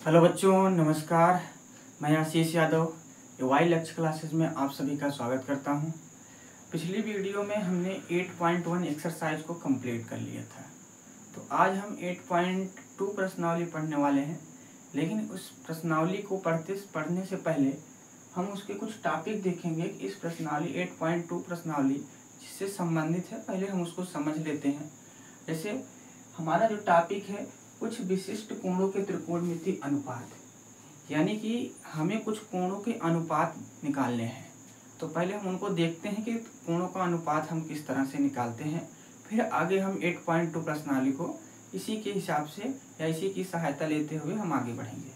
Hello बच्चों, नमस्कार। मैं आशीष यादव वाई लक्ष्य क्लासेस में आप सभी का स्वागत करता हूं। पिछली वीडियो में हमने 8.1 एक्सरसाइज को कंप्लीट कर लिया था, तो आज हम 8.2 प्रश्नावली पढ़ने वाले हैं। लेकिन उस प्रश्नावली को पढ़ने से पहले हम उसके कुछ टॉपिक देखेंगे। इस प्रश्नावली 8.2 प्रश्नावली जिससे संबंधित है, पहले हम उसको समझ लेते हैं। जैसे हमारा जो टॉपिक है, कुछ विशिष्ट कोणों के त्रिकोणमितीय अनुपात, यानी कि हमें कुछ कोणों के अनुपात निकालने हैं। तो पहले हम उनको देखते हैं कि कोणों का अनुपात हम किस तरह से निकालते हैं, फिर आगे हम 8.2 प्रश्नावली को इसी के हिसाब से या इसी की सहायता लेते हुए हम आगे बढ़ेंगे।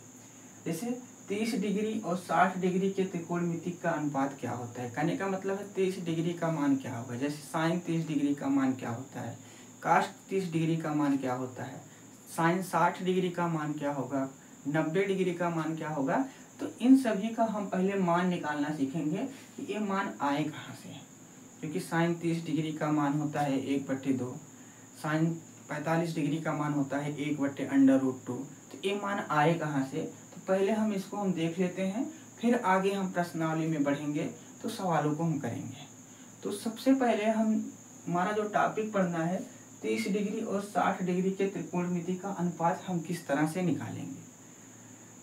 जैसे 30 डिग्री और 60 डिग्री के त्रिकोणमितीय का अनुपात क्या होता है। कहने का मतलब है 30 डिग्री का मान क्या होगा। जैसे साइन 30 डिग्री का मान क्या होता है, कास्ट 30 डिग्री का मान क्या होता है, साइन 60 डिग्री का मान क्या होगा, 90 डिग्री का मान क्या होगा। तो इन सभी का हम पहले मान निकालना सीखेंगे कि ये मान आए कहाँ से। क्योंकि साइन 30 डिग्री का मान होता है 1/2, साइन 45 डिग्री का मान होता है 1/√2। तो ये मान आए कहाँ से, तो पहले हम इसको देख लेते हैं, फिर आगे हम प्रश्नावली में बढ़ेंगे तो सवालों को हम करेंगे। तो सबसे पहले हमारा जो टॉपिक पढ़ना है, 30 डिग्री और 60 डिग्री के त्रिकोणमितीय का अनुपात हम किस तरह से निकालेंगे।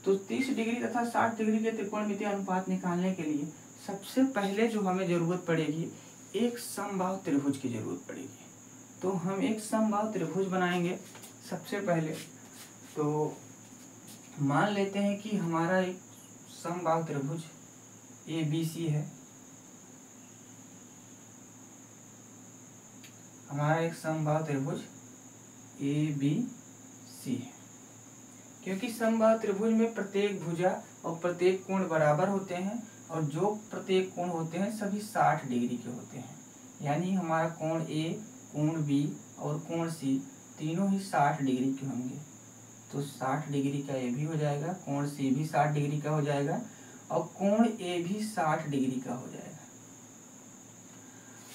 तो 30 डिग्री तथा 60 डिग्री के त्रिकोणमितीय अनुपात निकालने के लिए सबसे पहले जो हमें जरूरत पड़ेगी, एक समबाहु त्रिभुज की जरूरत पड़ेगी। तो हम एक समबाहु त्रिभुज बनाएंगे। सबसे पहले तो मान लेते हैं कि हमारा एक समबाहु त्रिभुज ABC है। हमारा एक समबाहु त्रिभुज ABC है। क्योंकि समबाहु त्रिभुज में प्रत्येक भुजा और प्रत्येक कोण बराबर होते हैं, और जो प्रत्येक कोण होते हैं सभी 60 डिग्री के होते हैं। यानी हमारा कोण A, कोण B और कोण C तीनों ही 60 डिग्री के होंगे। तो 60 डिग्री का A भी हो जाएगा, कोण C भी 60 डिग्री का हो जाएगा, और कोण A भी 60 डिग्री का हो जाएगा।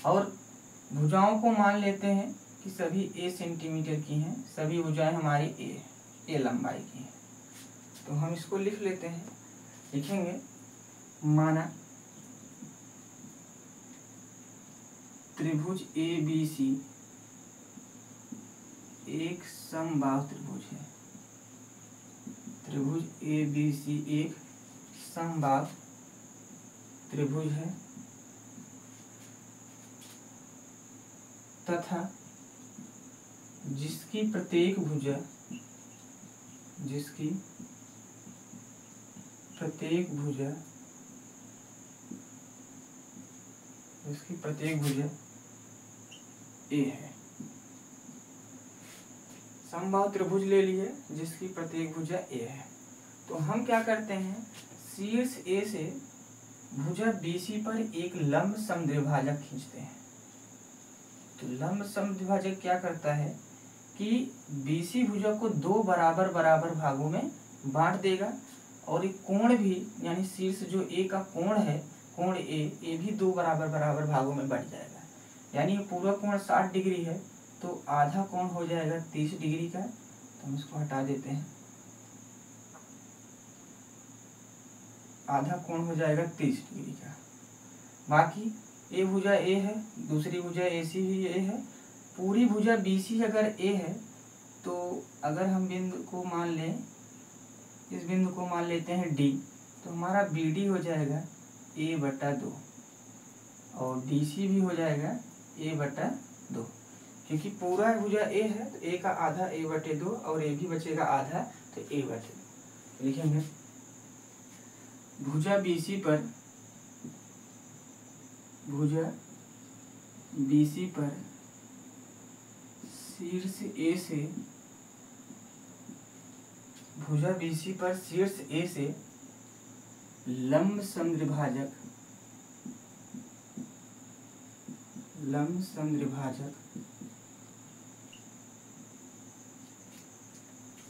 और भुजाओं को मान लेते हैं कि सभी A सेंटीमीटर की हैं, सभी भुजाएं हमारी A लंबाई की हैं। तो हम इसको लिख लेते हैं, लिखेंगे माना त्रिभुज ABC एक समबाहु त्रिभुज है। त्रिभुज ABC एक समबाहु त्रिभुज है तथा जिसकी प्रत्येक भुजा A है। समबाहु त्रिभुज ले लिए जिसकी प्रत्येक भुजा A है। तो हम क्या करते हैं, शीर्ष A से भुजा BC पर एक लंब समद्विभाजक खींचते हैं। तो लंब समद्विभाजक क्या करता है कि BC भुजा को दो बराबर बराबर भागों में बांट देगा, और एक कोण भी, यानी शीर्ष जो A का कोण है, कोण A भी दो बराबर बराबर भागों में बढ़ जाएगा। यानी पूरा कोण 60 डिग्री है, तो आधा कोण हो जाएगा 30 डिग्री का। तो हम इसको हटा देते हैं, आधा कोण हो जाएगा 30 डिग्री का। बाकी A भुजा A है, दूसरी भुजा AC भी A है, पूरी भुजा BC अगर A है, तो अगर हम बिंदु को मान लें, इस बिंदु को मान लेते हैं D, तो हमारा BD हो जाएगा A/2 और DC भी हो जाएगा A/2। क्योंकि पूरा भुजा A है तो A का आधा A/2 और A भी बचेगा आधा, तो A/2 लिखेंगे। भुजा BC पर शीर्ष A से भुजा BC पर शीर्ष A से लंब समद्विभाजक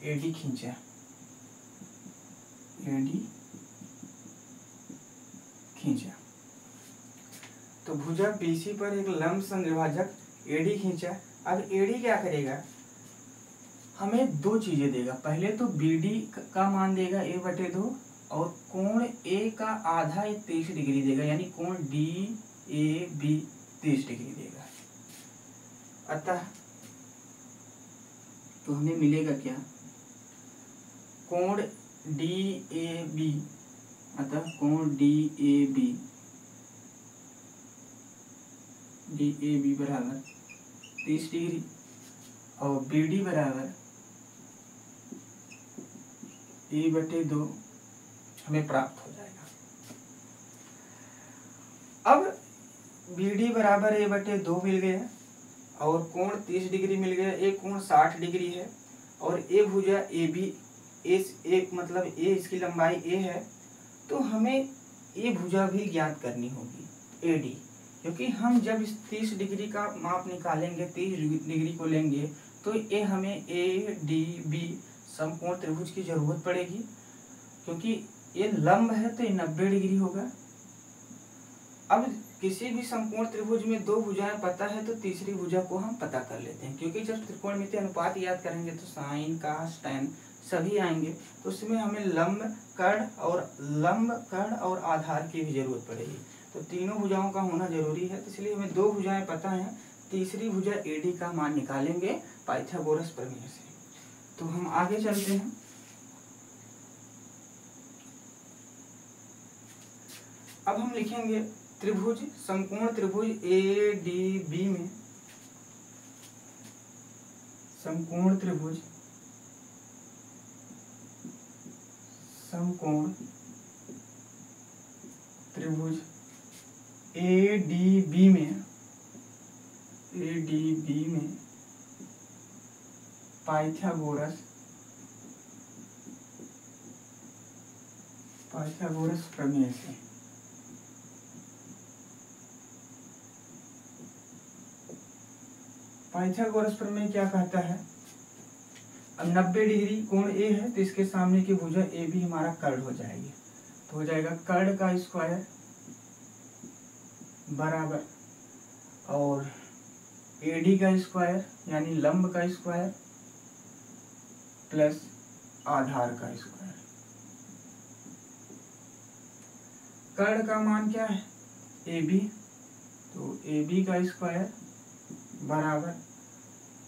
AD खींचा। तो भुजा BC पर एक लंब समद्विभाजक AD खींचा। अब AD क्या करेगा, हमें दो चीजें देगा। पहले तो BD का मान देगा a/2 और कोण A का आधा 30 डिग्री देगा, यानी कोण DAB 30 डिग्री देगा। अतः तो हमें मिलेगा क्या, कोण DAB, अतः कोण DAB बराबर 30 डिग्री और BD बराबर a/2 हमें प्राप्त हो जाएगा। अब BD बराबर a/2 मिल गया और कोण 30 डिग्री मिल गया, एक कोण 60 डिग्री है और ए भुजा AB, एक मतलब A इसकी लंबाई A है, तो हमें ए भुजा भी ज्ञात करनी होगी AD, क्योंकि हम जब इस 30 डिग्री का माप निकालेंगे, 30 डिग्री को लेंगे, तो ये हमें ADB समकोण त्रिभुज की जरूरत पड़ेगी, क्योंकि ये लंब है तो ये 90 डिग्री होगा। अब किसी भी समकोण त्रिभुज में दो भुजाएं पता है तो तीसरी भुजा को हम पता कर लेते हैं, क्योंकि जब त्रिकोणमितीय अनुपात याद करेंगे तो साइन, कास, टैन सभी आएंगे, तो उसमें हमें लंब कर्ण और आधार की भी जरूरत पड़ेगी। तो तीनों भुजाओं का होना जरूरी है, तो इसलिए हमें दो भुजाएं पता है, तीसरी भुजा AD का मान निकालेंगे पाइथागोरस प्रमेय से। तो हम आगे चलते हैं। अब हम लिखेंगे त्रिभुज, समकोण त्रिभुज ADB में, समकोण त्रिभुज ADB में पाइथागोरस प्रमेय से पाइथागोरस प्रमेय क्या कहता है, अब 90 डिग्री कोण A है तो इसके सामने की भुजा AB हमारा कर्ण हो जाएगी, तो हो जाएगा कर्ण का स्क्वायर बराबर और AD का स्क्वायर यानी लंब का स्क्वायर प्लस आधार का स्क्वायर। कर्ण का मान क्या है AB, तो AB का स्क्वायर बराबर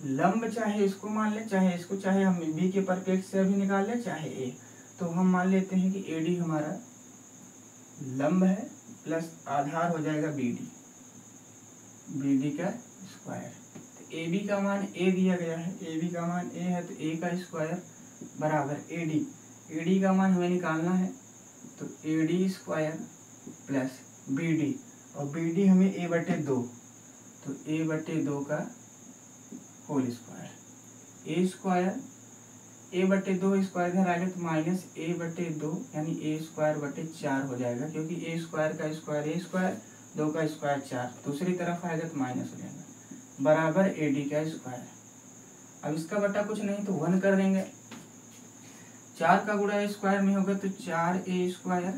लंब, चाहे इसको मान ले चाहे इसको, चाहे हम B के परिप्रेक्ष्य से अभी निकाल ले चाहे A, तो हम मान लेते हैं कि AD हमारा लंब है प्लस आधार हो जाएगा BD का स्क्वायर। तो AB का मान A दिया गया है, AB का मान A है तो A का स्क्वायर बराबर AD का मान हमें निकालना है, तो AD स्क्वायर प्लस BD और BD हमें a/2, तो a/2 का whole square, a square a/2 square घर आएगा तो माइनस a/2 यानी a²/4 हो जाएगा, क्योंकि a स्क्वायर का स्क्वायर a स्क्वायर, 2 का स्क्वायर 4, दूसरी तरफ आएगा तो माइनस हो जाएगा बराबर AD का स्क्वायर। अब इसका बटा कुछ नहीं तो 1 कर देंगे, 4 का गुणा a स्क्वायर में होगा तो 4a²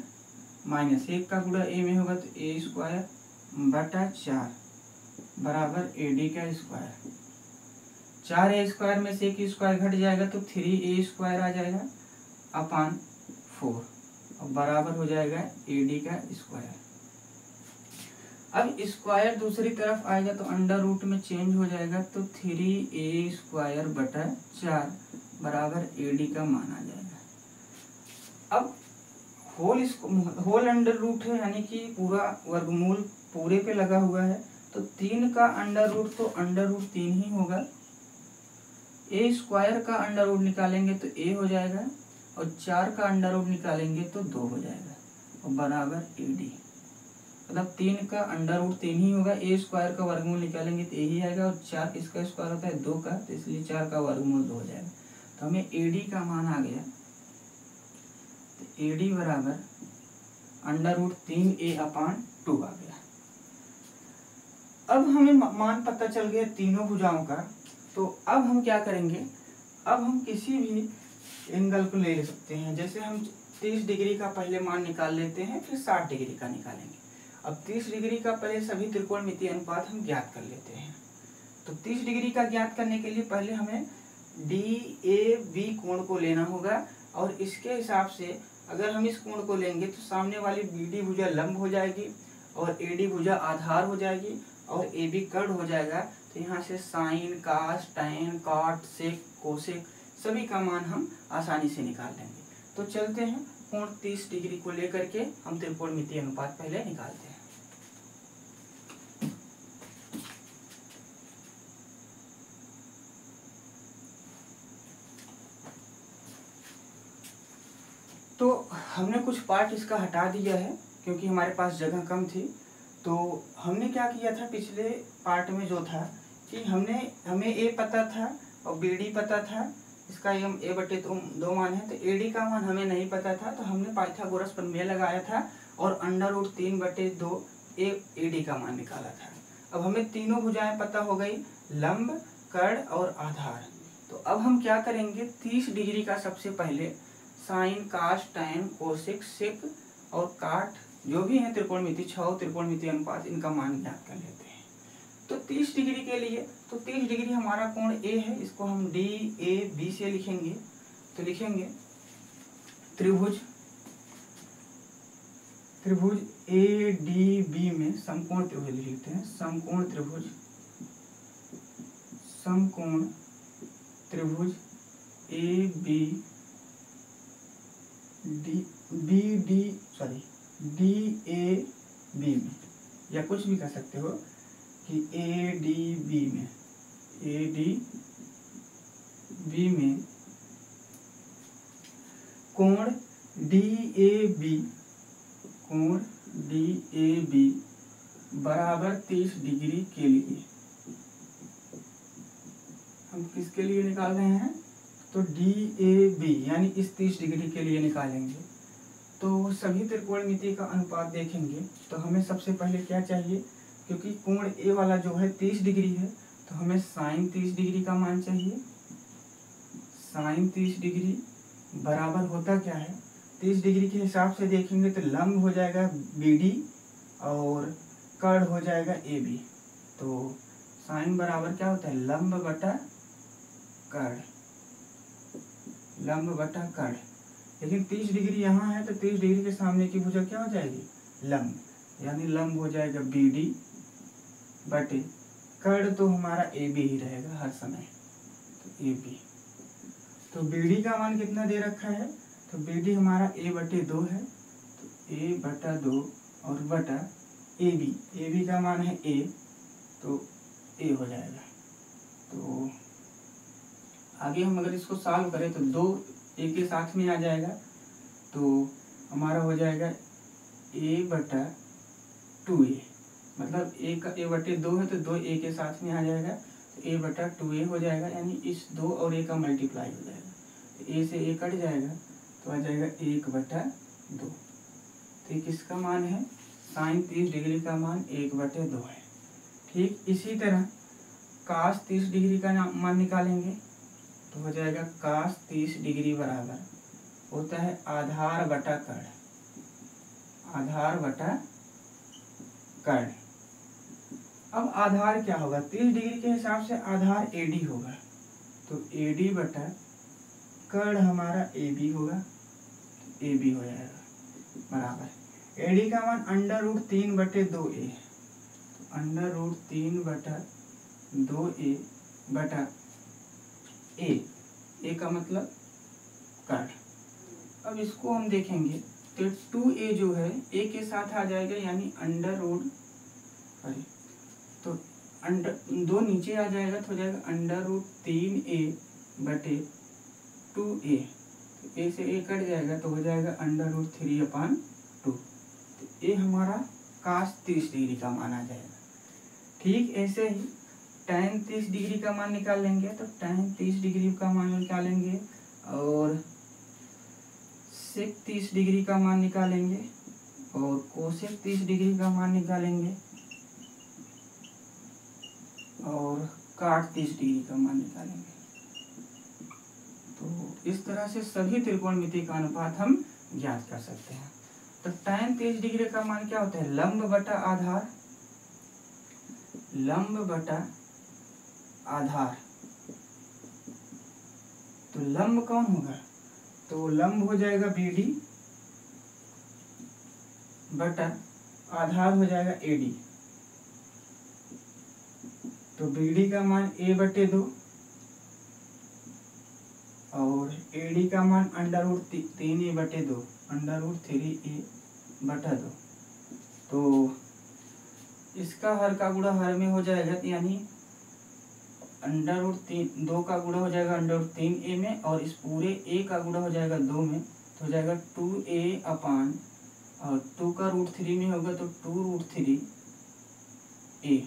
माइनस 1 का गुणा a में होगा तो a²/4 बराबर AD का स्क्वायर। 4a² में से 1 स्क्वायर घट जाएगा तो 3a² आ जाएगा अपान 4 और बराबर हो जाएगा AD का स्क्वायर। अब स्क्वायर दूसरी तरफ आएगा तो अंडर रूट में चेंज हो जाएगा, तो 3a²/4 बराबर AD का मान आ जाएगा। अब होल अंडर रूट है, यानी कि पूरा वर्गमूल पूरे पे लगा हुआ है, तो 3 का अंडर रूट तो अंडर रूट 3 ही होगा, a² का अंडर रूट निकालेंगे तो a हो जाएगा और 4 का अंडर रूट निकालेंगे तो 2 हो जाएगा और बराबर AD। मतलब 3 का अंडर रूट 3 ही होगा, a² का वर्गमूल निकालेंगे तो a ही आएगा और 4 किसका स्क्वायर होता है 2 का, तो इसलिए 4 का वर्गमूल 2 हो जाएगा, तो हमें AD का मान आ गया, तो AD बराबर अंडर रूट 3a/2 आ गया। अब हमें मान पता चल गया तीनों भुजाओं का, तो अब हम क्या करेंगे, अब हम किसी भी एंगल को ले सकते हैं, जैसे हम 30 डिग्री का पहले मान निकाल लेते हैं, फिर 60 डिग्री का निकालेंगे। अब 30 डिग्री का पहले सभी त्रिकोणमितीय अनुपात हम ज्ञात कर लेते हैं। तो 30 डिग्री का ज्ञात करने के लिए पहले हमें DAB कोण को लेना होगा और इसके हिसाब से अगर हम इस कोण को लेंगे तो सामने वाली BD भुजा लंब हो जाएगी और AD भुजा आधार हो जाएगी और AB कर्ण हो जाएगा। तो यहाँ से साइन, कास, टैन, कॉट, सेक, कोसेक सभी का मान हम आसानी से निकाल लेंगे। तो चलते हैं कोण 30 डिग्री को लेकर के हम त्रिकोणमितीय अनुपात पहले निकालते हैं। तो हमने कुछ पार्ट इसका हटा दिया है क्योंकि हमारे पास जगह कम थी। तो हमने क्या किया था पिछले पार्ट में जो था कि हमें ए पता था और BD पता था, इसका हम a/2 मान है। तो AD का मान हमें नहीं पता था तो हमने पाइथागोरस प्रमेय लगाया था और √3/2 AD का मान निकाला था। अब हमें तीनों भुजाएं पता हो गई, लंब, कर्ण और आधार। तो अब हम क्या करेंगे, 30 डिग्री का सबसे पहले साइन, कास, टैन, कोसेक, सेक और काट जो भी है त्रिकोणमिति, 6 त्रिकोणमिति अनुपात, इनका मान ज्ञात कर लेते हैं। तो 30 डिग्री के लिए, तो 30 डिग्री हमारा कोण A है, इसको हम DAB से लिखेंगे। तो लिखेंगे त्रिभुज ADB में समकोण त्रिभुज लिखते हैं, समकोण त्रिभुज DAB में, या कुछ भी कर सकते हो कि ADB में कोण DAB बराबर 30 डिग्री के लिए हम किसके लिए निकाल रहे हैं, तो DAB यानी इस 30 डिग्री के लिए निकालेंगे। तो सभी त्रिकोणमिति का अनुपात देखेंगे तो हमें सबसे पहले क्या चाहिए, क्योंकि कोण A वाला जो है 30 डिग्री है तो हमें साइन 30 डिग्री का मान चाहिए। साइन 30 डिग्री बराबर होता क्या है, 30 डिग्री के हिसाब से देखेंगे तो लंब हो जाएगा BD और कर्ण हो जाएगा AB। तो साइन बराबर क्या होता है, लंब बटा कर्ण। लेकिन 30 डिग्री यहाँ है तो 30 डिग्री के सामने की भुजा क्या हो जाएगी, लंब, यानी लंब हो जाएगा BD बटे कर्ण, तो हमारा AB ही रहेगा हर समय, तो AB। तो BD का मान कितना दे रखा है, तो BD हमारा a/2 है, तो a/2 और बटा AB का मान है A, तो A हो जाएगा। तो आगे हम अगर इसको सॉल्व करें तो 2 A के साथ में आ जाएगा, तो हमारा हो जाएगा a/2a, मतलब a/2 है तो 2a के साथ में आ जाएगा, तो a/2a हो जाएगा, यानी इस 2 और a का मल्टीप्लाई हो जाएगा, तो a से a कट जाएगा तो आ जाएगा 1/2। तो किसका मान है, साइन 30 डिग्री का मान 1/2 है। ठीक इसी तरह कास 30 डिग्री का मान निकालेंगे तो हो जाएगा कास 30 डिग्री बराबर होता है आधार बटा कर्ण। अब आधार क्या होगा, 30 डिग्री के हिसाब से आधार AD होगा, तो AD बटा कर्ण हमारा AB होगा, AB हो जाएगा बराबर AD का मान √3/2a, तो √3/2a बटा A का मतलब कर्ण। अब इसको हम देखेंगे तो 2a जो है A के साथ आ जाएगा, यानी तो 2 नीचे आ जाएगा तो हो जाएगा √3a बटे 2a, तो A से A कट जाएगा तो हो जाएगा √3/2। तो A हमारा कास 30 डिग्री का मान आ जाएगा। ठीक ऐसे ही tan 30 डिग्री का मान निकाल लेंगे, तो tan 30 डिग्री का मान निकालेंगे और सेक 30 डिग्री का मान निकालेंगे और कोसेक 30 डिग्री का मान निकालेंगे और काट 30 डिग्री का मान निकालेंगे। तो इस तरह से सभी त्रिकोणमिति का अनुपात हम ज्ञात कर सकते हैं। तो tan 30 डिग्री का मान क्या होता है, लंब बटा आधार तो लंब कौन होगा, तो लंब हो जाएगा BD बटा आधार हो जाएगा AD। तो BD का मान A बटे 2 और AD का मान √3A बटे 2, √3A बटा 2। तो इसका हर का गुणा हर में हो जाएगा, यानी √3 का गुणा हो जाएगा √3A में, और इस पूरे A का गुणा हो जाएगा 2 में, तो हो जाएगा 2A अपान, और 2 का √3 में होगा तो 2√3A।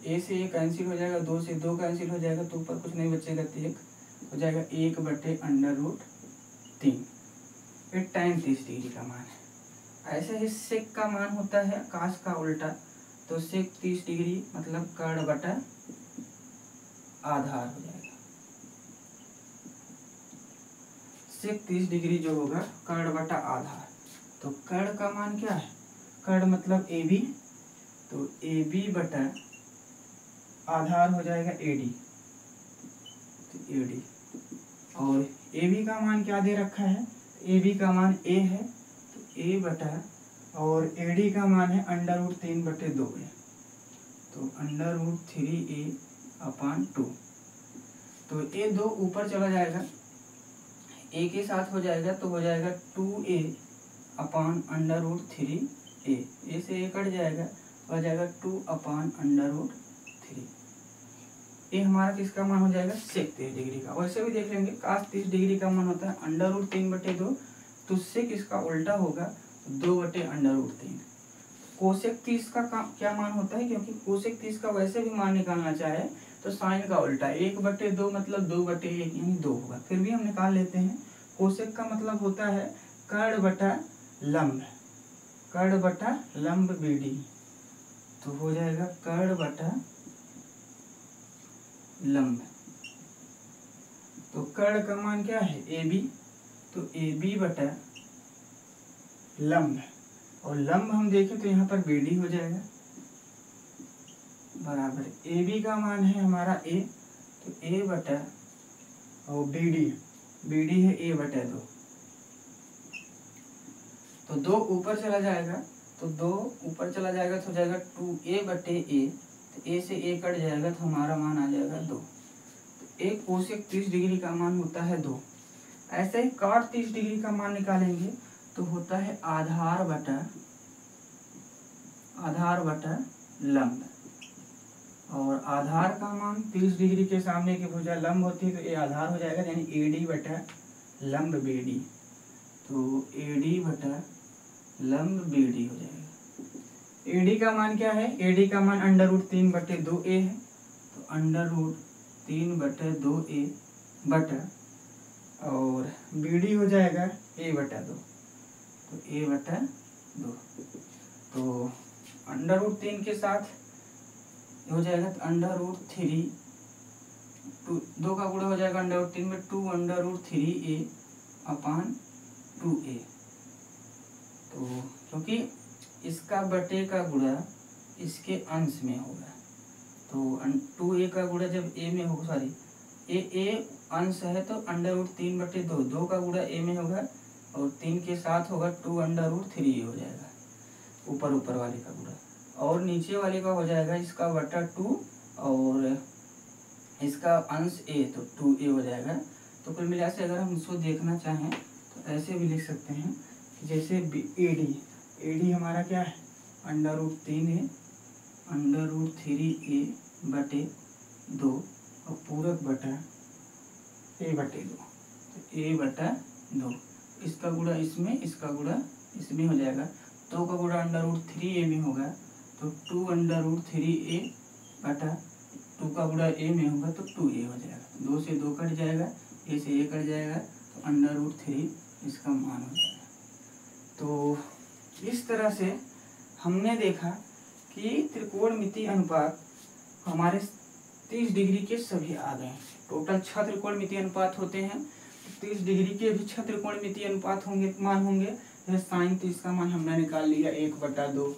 A से A कैंसिल हो जाएगा, 2 से 2 कैंसिल हो जाएगा, तो ऊपर कुछ नहीं बचेगा, तो 1 हो जाएगा 1 बटे √3। ये tan 30 डिग्री का मान है। ऐसे ही सेक का मान होता है काश का उल्टा, तो सेक 30 डिग्री मतलब कर्ण बटा आधार हो जाएगा। सेक 30 डिग्री जो होगा कर्ण बटा आधार। तो कर्ण का मान क्या है, कर्ण मतलब AB, तो AB बटा आधार हो जाएगा AD, तो AD। और AB का मान क्या दे रखा है, AB का मान A है, तो A बटा, और AD का मान है √3 बटे 2 है, तो √3A अपान 2। तो ये 2 ऊपर चला जाएगा, A के साथ हो जाएगा, तो हो जाएगा 2A अपान √3A। A से A कट जाएगा, हो जाएगा 2 अपान √3। ये हमारा किसका मान हो जाएगा, सेक 30 डिग्री का। वैसे भी देख लेंगे, काश 30 डिग्री का मान होता है √3 बटे 2, तो सेक इसका उल्टा होगा 2 बटे √3। कोसेक 30 का क्या मान होता है, क्योंकि कोसेक 30 का वैसे भी मान निकालना चाहे तो साइन का उल्टा 1 बटे 2 मतलब 2 बटे 1 यानी 2 होगा, फिर भी हम निकाल लेते हैं। कोसेक का मतलब होता है कर्ण बटा लंब, कर्ण बटा लंब BD, तो हो जाएगा कर्ण बटा लंब। तो कर्ण का मान क्या है AB, तो AB बटा लंब, और लंब हम देखें तो यहाँ पर BD हो जाएगा बराबर AB का मान है हमारा A, तो A बटा, और BD है A बटा 2, तो 2 ऊपर चला जाएगा, तो 2 ऊपर चला जाएगा तो हो जाएगा 2A बटे A, तो A से A कट जाएगा, तो हमारा मान आ जाएगा 2। तो एक कोसेक 30 डिग्री का मान होता है 2। ऐसे ही cot 30 डिग्री का मान निकालेंगे तो होता है आधार बटा लंब, और आधार का मान 30 डिग्री के सामने की भुजा लंब होती है, तो ये आधार हो जाएगा, यानी AD बटा लंब BD, तो AD बटा लंब BD हो जाएगा। AD का मान क्या है, AD का मान √3 बटे 2A है, तो √3 बटे 2A बटा, और BD हो जाएगा A बटा 2, तो A बटा 2। तो √3 के साथ हो जाएगा, तो √3, 2 का गुणा हो जाएगा √3 में, 2 √3A अपान 2A। तो क्योंकि इसका बटे का गुणा इसके अंश में होगा, तो 2A का गुणा जब A में होगा, सॉरी A अंश है, तो √3 बटे 2, 2 का गुणा A में होगा, और 3 के साथ होगा 2 √3A हो जाएगा, ऊपर वाले का गुणा, और नीचे वाले का हो जाएगा इसका बटा 2, और इसका अंश A, तो 2A हो जाएगा। तो कुल मिला से अगर हम इसको देखना चाहें तो ऐसे भी लिख सकते हैं कि जैसे AD हमारा क्या है √3 है, √3A बटे 2, और पूरक बटा A बटे 2, तो A बटा 2, इसका गुणा इसमें, इसका गुणा इसमें हो जाएगा, 2 का गुणा √3A में होगा, तो 2 √3A बटा 2 का गुणा A में होगा, तो 2A हो जाएगा, 2 से 2 कट जाएगा, A से A कट जाएगा, तो √3 इसका मान हो जाएगा। तो इस तरह से हमने देखा कि त्रिकोणमितीय अनुपात हमारे 30 डिग्री के सभी आ गए। टोटल 6 त्रिकोणमितीय अनुपात होते हैं, 30 डिग्री के भी 6 त्रिकोणमितीय अनुपात होंगे, मान होंगे। जैसे साइन 30 का मान हमने निकाल लिया 1 बटा 2,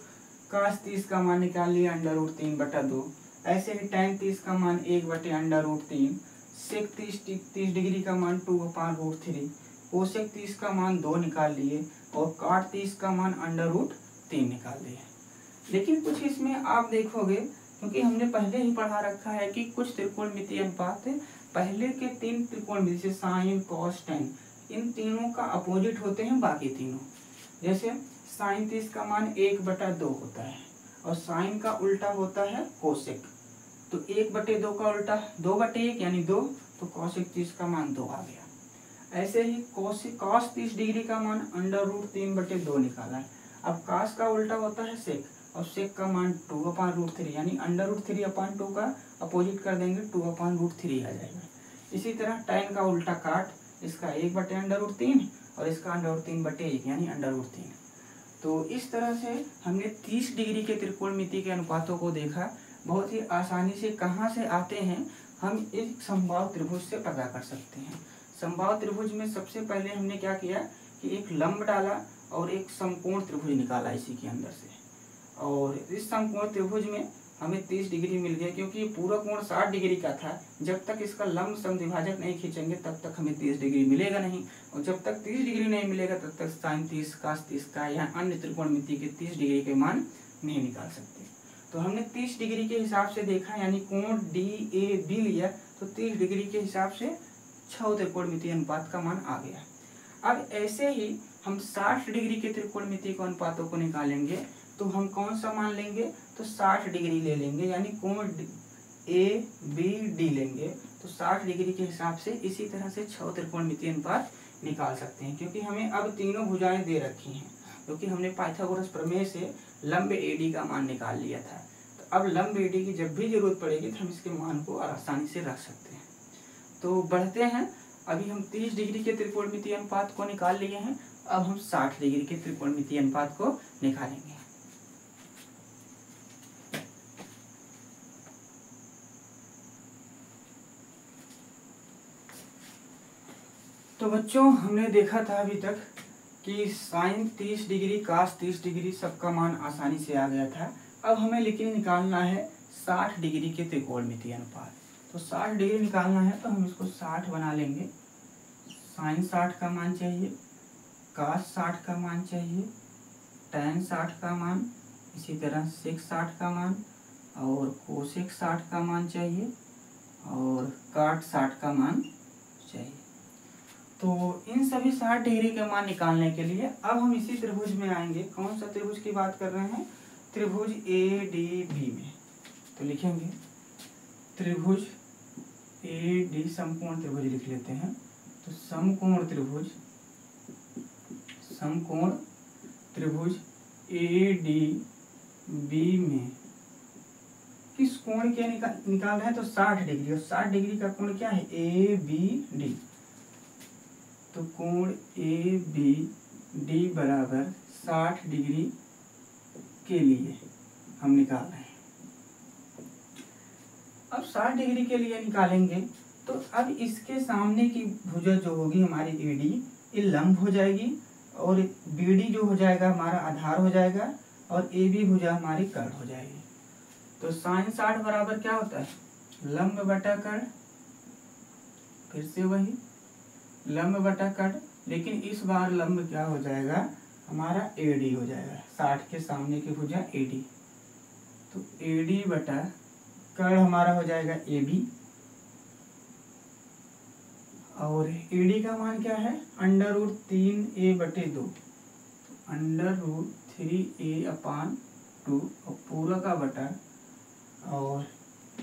काश 30 का मान निकाल लिया √3 बटा 2, ऐसे ही tan 30 का मान 1 बटे √3, सेक 30 डिग्री का मान 2/√3, कोसेक 30 का मान 2 निकाल लिए और काट 30 का मान √3 निकाल लिए। लेकिन कुछ इसमें आप देखोगे, क्योंकि हमने पहले ही पढ़ा रखा है कि कुछ त्रिकोणमितीय अनुपात पहले के 3 त्रिकोणमिति जैसे साइन कॉस टेन, इन तीनों का अपोजिट होते हैं बाकी तीनों। जैसे साइन 30 का मान 1/2 होता है और साइन का उल्टा होता है कोसेक, तो 1/2 का उल्टा 2/1 यानी 2, तो कॉसेक 30 का मान 2 आ गया। ऐसे ही कॉस 30 डिग्री का मान √3/2 निकाला है। अब कास का उल्टा होता है सेक और सेक का मान 2/√3 यानी √3/2 का अपोजिट कर देंगे 2/√3 आ जाएगा। इसी तरह tan का उल्टा काट, इसका 1/√3 और इसका √3/1 यानी √3। तो इस तरह से हमने 30 डिग्री के त्रिकोणमिति के अनुपातों को देखा। बहुत ही आसानी से कहाँ से आते हैं हम एक समबाहु त्रिभुज से पता कर सकते हैं। समबाहु त्रिभुज में सबसे पहले हमने क्या किया कि एक लंब डाला और एक समकोण त्रिभुज निकाला इसी के अंदर से, और इस समकोण त्रिभुज में हमें 30 डिग्री मिल गया, क्योंकि ये पूरा कोण 60 डिग्री का था। जब तक इसका लंब समद्विभाजक नहीं खींचेंगे तब तक हमें 30 डिग्री मिलेगा नहीं, और जब तक 30 डिग्री नहीं मिलेगा तब तक साइन 30 कास 30 का या अन्य त्रिकोणमिति के 30 डिग्री के मान नहीं निकाल सकते। तो हमने 30 डिग्री के हिसाब से देखा, यानी कोण DAB लिया, तो 30 डिग्री के हिसाब से 6 त्रिकोणमितीय अनुपात का मान आ गया। अब ऐसे ही हम 60 डिग्री के त्रिकोणमिति के अनुपातों को निकालेंगे, तो हम कौन सा मान लेंगे, तो 60 डिग्री ले लेंगे, यानी कोण ABD लेंगे। तो 60 डिग्री के हिसाब से इसी तरह से 6 त्रिकोणमितीय अनुपात निकाल सकते हैं, क्योंकि हमें अब तीनों भुजाएं दे रखी हैं, क्योंकि हमने पाइथागोरस प्रमेय से लंब AD का मान निकाल लिया था। तो अब लंब AD की जब भी जरूरत पड़ेगी तो हम इसके मान को आसानी से रख सकते हैं। तो बढ़ते हैं, अभी हम 30 डिग्री के त्रिकोणमितीय अनुपात को निकाल लिए हैं, अब हम 60 डिग्री के त्रिकोणमितीय अनुपात को निकालेंगे। तो बच्चों, हमने देखा था अभी तक कि साइन 30 डिग्री कास 30 डिग्री सबका मान आसानी से आ गया था। अब हमें लेकिन निकालना है 60 डिग्री के त्रिकोणमितीय अनुपात। तो 60 डिग्री निकालना है तो हम इसको 60 बना लेंगे। साइन 60 का मान चाहिए, कास 60 का मान चाहिए, tan 60 का मान, इसी तरह सेक 60 का मान और कोसेक 60 का मान चाहिए और काट 60 का मान चाहिए। तो इन सभी 60 डिग्री के मान निकालने के लिए अब हम इसी त्रिभुज में आएंगे। कौन सा त्रिभुज की बात कर रहे हैं, त्रिभुज ADB में। तो लिखेंगे त्रिभुज AD, समकोण त्रिभुज लिख लेते हैं। तो समकोण त्रिभुज ADB में किस कोण के निकाल रहे हैं, तो 60 डिग्री, और 60 डिग्री का कोण क्या है, ABD। तो कोण ABD बराबर 60 डिग्री के लिए हम निकाल रहे हैं। अब 60 डिग्री के लिए निकालेंगे तो अब इसके सामने की भुजा जो होगी हमारी AD, ये लंब हो जाएगी, और BD जो हो जाएगा हमारा आधार हो जाएगा, और AB भुजा हमारी कर्ण हो जाएगी। तो साइन 60 बराबर क्या होता है, लंब बटा कर्ण, फिर से वही लंब बटा कर्ण, लेकिन इस बार लंब क्या हो जाएगा हमारा AD हो जाएगा, 60 के सामने की भुजा AD। तो AD बटा कर्ण हमारा हो जाएगा AB, और AD का मान क्या है, √3a/2, √3a/2 और पूरा का बटा, और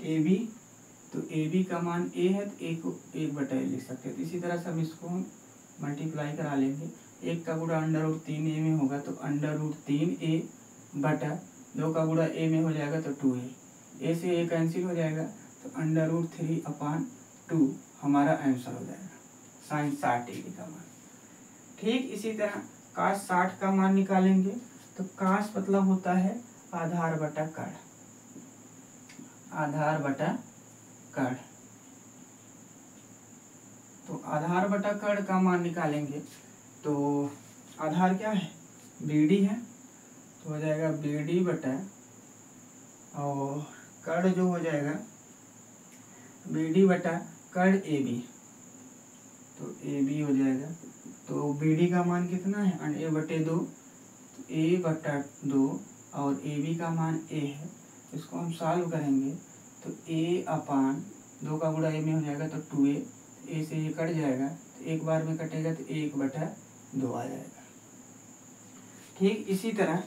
AB, तो AB का मान A है तो A को 1/a लिख सकते हैं। तो इसी तरह से हम इसको मल्टीप्लाई करा लेंगे। 1 का गुणा √3a में होगा तो √3a बटा 2 का गुणा a में हो जाएगा तो 2a, a से a कैंसिल हो जाएगा तो √3/2 हमारा आंसर हो जाएगा, साइन 60 डिग्री का मान। ठीक इसी तरह कास 60 का मान निकालेंगे। तो कास मतलब होता है आधार बटा कर्ण, आधार बटा कर्ण। तो आधार बटा कर्ण का मान निकालेंगे तो आधार क्या है, BD है, तो हो जाएगा BD बटा, और कर्ण जो हो जाएगा BD बटा कड़ ए बी, तो ए बी हो जाएगा। तो बी डी का मान कितना है, ए बटे 2, तो ए बटा 2 और ए बी का मान ए है, इसको हम सॉल्व करेंगे तो ए अपान 2 का गुणा ए में हो जाएगा तो 2a, ए से ये कट जाएगा तो एक बार में कटेगा तो 1 बटा 2 आ जाएगा। ठीक इसी तरह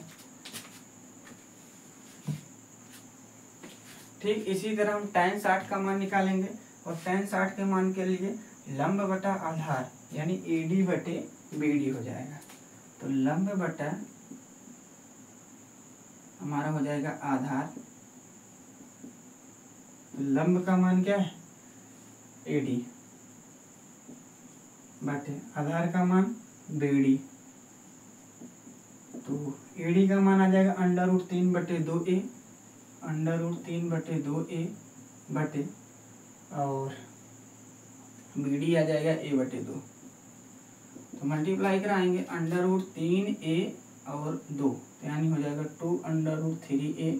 हम tan 60 का मान निकालेंगे और tan 60 के मान के लिए लंब बटा आधार यानी AD बटे BD हो जाएगा। तो लंब बटा हमारा हो जाएगा आधार, तो लंब का मान क्या है AD बटे आधार का मान BD, तो AD का मान आ जाएगा √3 बटे 2a, √3 बटे 2a बटे और BD आ जाएगा a बटे 2। तो मल्टीप्लाई कराएंगे √3a और 2 यानी हो जाएगा 2√3a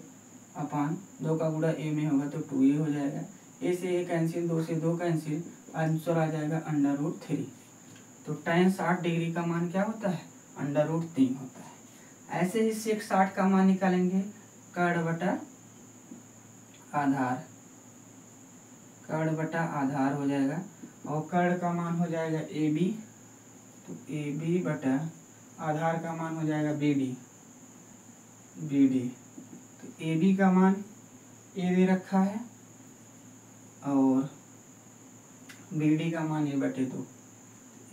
अपान 2 का गुणा a में होगा तो 2a हो जाएगा। a से a कैंसिल, 2 से 2 कैंसिल, आंसर आ जाएगा √3। तो tan 60 डिग्री का मान क्या होता है, √3 होता है। ऐसे ही sec 60 का मान निकालेंगे कड़ बटा आधार, कड़ बटा आधार हो जाएगा और कड़ का मान हो जाएगा AB, तो AB बटा आधार का मान हो जाएगा BD, तो AB का मान A दे रखा है और BD का मान A बटे 2,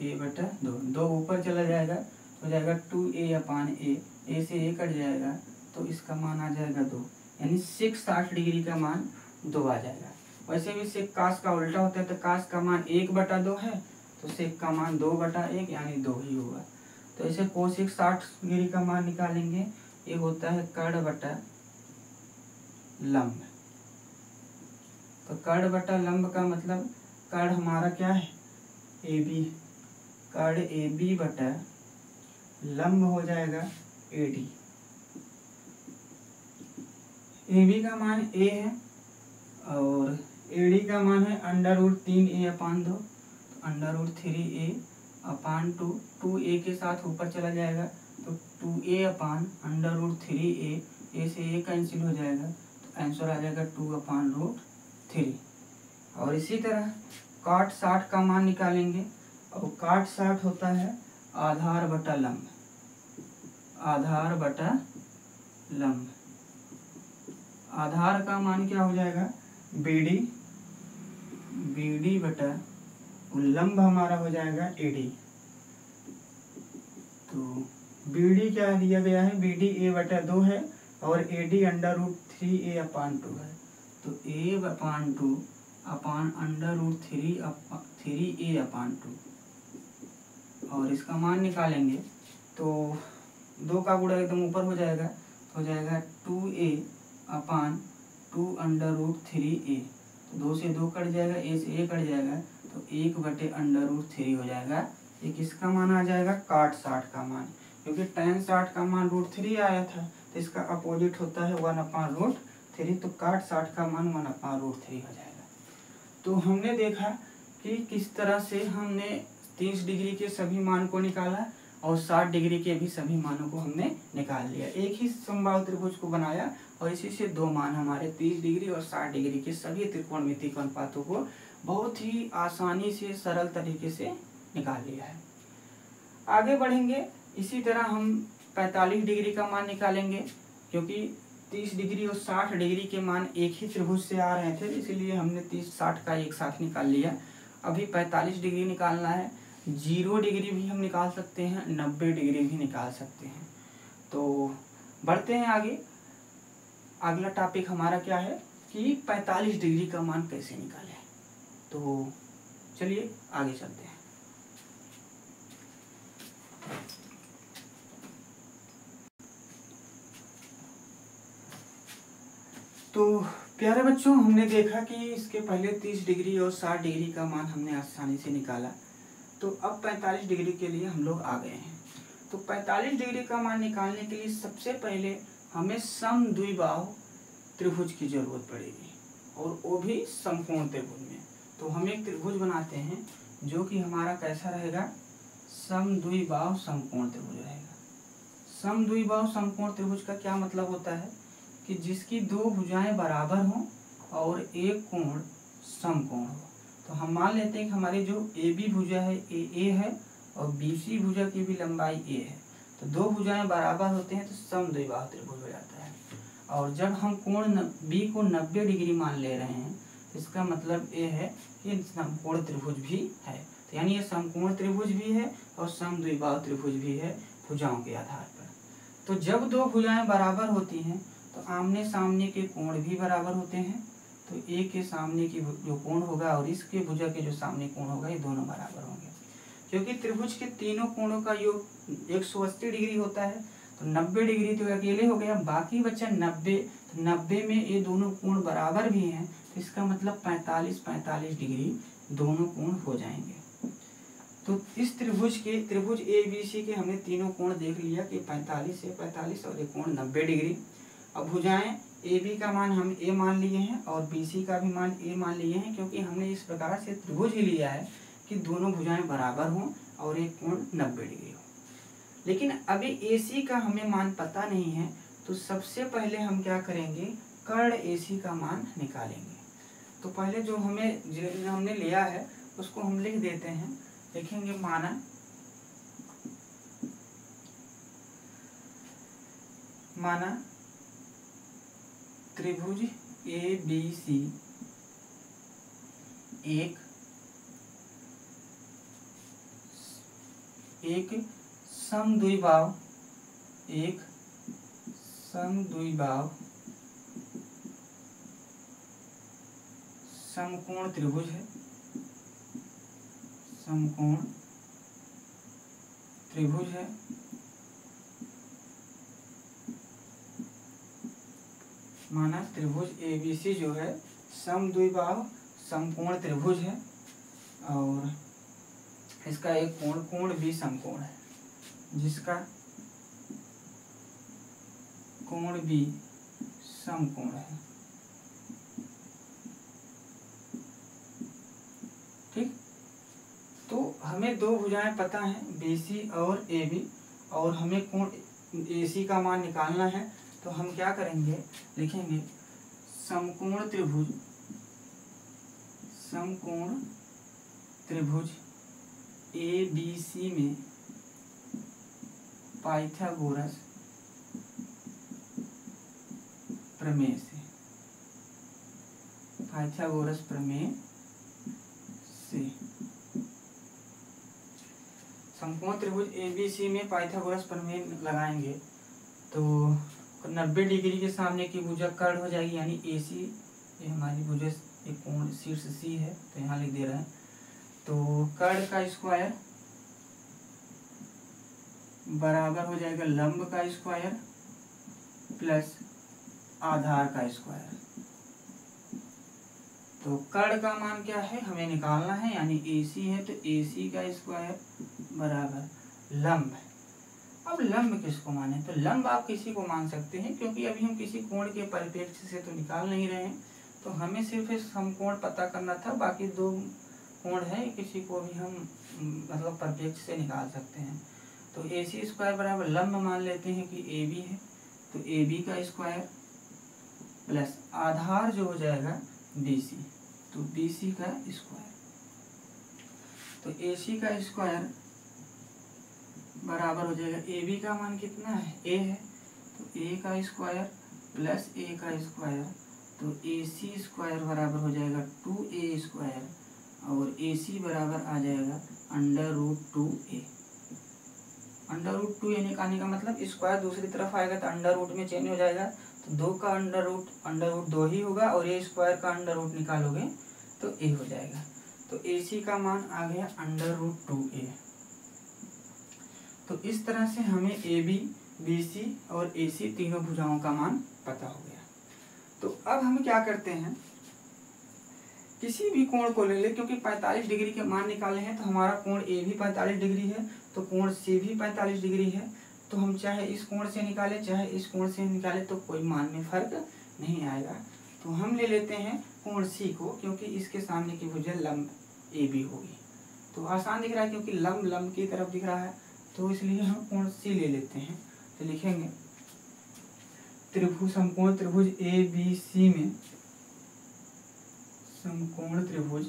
A बटा 2, 2 ऊपर चला जाएगा तो हो जाएगा 2a अपान a से a कट जाएगा तो इसका मान आ जाएगा 2, यानी sec 60 डिग्री का मान 2 आ जाएगा। वैसे भी sec cos का उल्टा होता है, तो cos का मान 1 बटा 2 है तो sec का मान 2 बटा 1 यानी 2 ही होगा। तो ऐसे cosec 60 डिग्री का मान निकालेंगे, ये होता है कड़ बटा लंब। तो कड़ बटा लंब का मतलब कड़ हमारा क्या है AB, कड़ AB बटा लंब हो जाएगा AD। AB का मान A है और AD का मान है √3a अपान 2, तो √3a अपान 2, 2a के साथ ऊपर चला जाएगा तो 2a अपान √3a, a से a कैंसिल हो जाएगा तो आंसर आ जाएगा 2 अपान √3। और इसी तरह cot 60 का मान निकालेंगे और cot 60 होता है आधार बटा लंब, आधार बटा लंब। आधार का मान क्या हो जाएगा BD, BD बटा लंब हमारा हो जाएगा AD। तो BD क्या दिया गया है, BD a बटा 2 है और AD √3a अपान 2 है, तो a अपान 2 अपान √3a अपान 2 और इसका मान निकालेंगे तो 2 का गुणा एकदम ऊपर हो जाएगा तो हो जाएगा 2a अपान 2 √3a, तो 2 से 2 कट जाएगा, a से a कट जाएगा तो 1 बटे √3 हो जाएगा। ये किसका मान आ जाएगा, cot 60 का मान, क्योंकि tan 60 का मान √3 आया था तो इसका अपोजिट होता है 1 अपान √3, तो cot 60 का मान 1 अपान √3 हो जाएगा। तो हमने देखा कि किस तरह से हमने 30 डिग्री के सभी मान को निकाला और 60 डिग्री के भी सभी मानों को हमने निकाल लिया, एक ही समबाहु त्रिभुज को बनाया और इसी से 2 मान हमारे 30 डिग्री और 60 डिग्री के सभी त्रिकोणमितीय अनुपातों को बहुत ही आसानी से सरल तरीके से निकाल लिया है। आगे बढ़ेंगे, इसी तरह हम 45 डिग्री का मान निकालेंगे, क्योंकि 30 डिग्री और 60 डिग्री के मान एक ही त्रिभुज से आ रहे थे, इसलिए हमने 30-60 का एक साथ निकाल लिया। अभी 45 डिग्री निकालना है, 0 डिग्री भी हम निकाल सकते हैं, 90 डिग्री भी निकाल सकते हैं। तो बढ़ते हैं आगे। अगला टॉपिक हमारा क्या है कि 45 डिग्री का मान कैसे निकालें। तो चलिए आगे चलते हैं। तो प्यारे बच्चों, हमने देखा कि इसके पहले 30 डिग्री और 60 डिग्री का मान हमने आसानी से निकाला, तो अब 45 डिग्री के लिए हम लोग आ गए हैं। तो 45 डिग्री का मान निकालने के लिए सबसे पहले हमें समद्विबाहु त्रिभुज की जरूरत पड़ेगी, और वो भी समकोण त्रिभुज में। तो हम एक त्रिभुज बनाते हैं जो कि हमारा कैसा रहेगा, समद्विबाहु समकोण त्रिभुज रहेगा। समद्विबाहु समकोण त्रिभुज का क्या मतलब होता है कि जिसकी दो भुजाएं बराबर हों और एक कोण समकोण हो। तो हम मान लेते हैं कि हमारी जो ए बी भुजा है ए है और बी सी भुजा की भी लंबाई ए है, तो दो भुजाएं बराबर होते हैं तो समद्विबाहु त्रिभुज हो जाता है। और जब हम कोण बी को 90 डिग्री मान ले रहे हैं तो इसका मतलब ये है कि समकोण त्रिभुज भी है। तो यानी ये समकोण त्रिभुज भी है और समद्विबाहु त्रिभुज भी है भुजाओं के आधार पर। तो जब दो भुजाएं बराबर होती हैं तो आमने सामने के कोण भी बराबर होते हैं। तो ए के सामने की जो कोण होगा और इसके भुजा के जो सामने कोण होगा ये दोनों बराबर होंगे। क्योंकि त्रिभुज के तीनों कोणों का योग 180 डिग्री होता है, तो 90 डिग्री तो अकेले हो गया, बाकी बचा 90। तो 90 में ये दोनों कोण बराबर भी हैं, तो इसका मतलब 45 डिग्री दोनों कोण हो जाएंगे। तो इस त्रिभुज ए बी सी के हमने तीनों कोण देख लिया कि 45 से 45 और एक कोण 90 डिग्री। अब भुजाएं ए बी का मान हम ए मान लिए हैं और बी सी का भी मान ए मान लिए हैं, क्योंकि हमने इस प्रकार से त्रिभुज ही लिया है कि दोनों भुजाएं बराबर हों और एक कोण 90 डिग्री हो। लेकिन अभी ए सी का हमें मान पता नहीं है, तो सबसे पहले हम क्या करेंगे, कर्ण ए सी का मान निकालेंगे। तो पहले जो हमने लिया है उसको हम लिख देते हैं। लिखेंगे माना त्रिभुज ए बी सी एक समद्विबाहु समकोण त्रिभुज है। समकोण त्रिभुज है। माना त्रिभुज एबीसी जो है समद्विबाहु समकोण त्रिभुज है और इसका एक कोण भी समकोण है, जिसका कोण भी समकोण है। ठीक, तो हमें दो भुजाएं पता हैं बीसी और एबी, और हमें कोण एसी का मान निकालना है। तो हम क्या करेंगे, लिखेंगे समकोण त्रिभुज ए बी सी में पाइथागोरस प्रमेय से समकोण त्रिभुज एबीसी में पाइथागोरस प्रमेय लगाएंगे तो 90 डिग्री के सामने की भुजा कर्ण हो जाएगी, यानी एसी। ये हमारी भुजा एक कोण शीर्ष सी है, तो यहाँ लिख दे रहे हैं। तो कर्ण का स्क्वायर बराबर हो जाएगा लंब का स्क्वायर प्लस आधार का स्क्वायर। तो कर्ण का मान क्या है हमें निकालना है, यानी AC है तो AC का स्क्वायर बराबर लंब। अब लंब किसको माने, तो लंब आप किसी को मान सकते हैं, क्योंकि अभी हम किसी कोण के परिप्रेक्ष्य से तो निकाल नहीं रहे हैं। तो हमें सिर्फ इस समकोण पता करना था, बाकी दो कोण है किसी को भी हम मतलब परिप्रेक्ष्य से निकाल सकते हैं। तो AC स्क्वायर बराबर लंब मान लेते हैं कि AB है, तो AB का स्क्वायर प्लस आधार जो हो जाएगा BC, तो BC का स्क्वायर। तो AC का स्क्वायर बराबर हो जाएगा AB का मान कितना है A है, तो A का स्क्वायर प्लस A का स्क्वायर, तो AC स्क्वायर बराबर हो जाएगा 2A स्क्वायर और AC बराबर आ जाएगा √2A। √2A निकालने का मतलब स्क्वायर दूसरी तरफ आएगा तो अंडर रूट में चेंज हो जाएगा, तो 2 का अंडर रूट 2 ही होगा और A स्क्वायर का अंडर रूट निकालोगे तो A हो जाएगा। तो AC का मान आ गया √2A। तो इस तरह से हमें AB, BC और AC तीनों भुजाओं का मान पता हो गया। तो अब हम क्या करते हैं, किसी भी कोण को ले ले, क्योंकि 45 डिग्री के मान निकाले हैं, तो हमारा कोण A भी 45 डिग्री है, तो कोण C भी 45 डिग्री है। तो हम चाहे इस कोण से निकाले चाहे इस कोण से निकाले तो कोई मान में फर्क नहीं आएगा। तो हम ले लेते हैं कोण सी को, क्योंकि इसके सामने की भुजा लंब ए बी होगी। तो आसान दिख रहा है क्योंकि लंब लंब की तरफ दिख रहा है, तो इसलिए हम कोण सी ले लेते हैं। तो लिखेंगे त्रिभुज, समकोण त्रिभुज ए बी सी में, समकोण त्रिभुज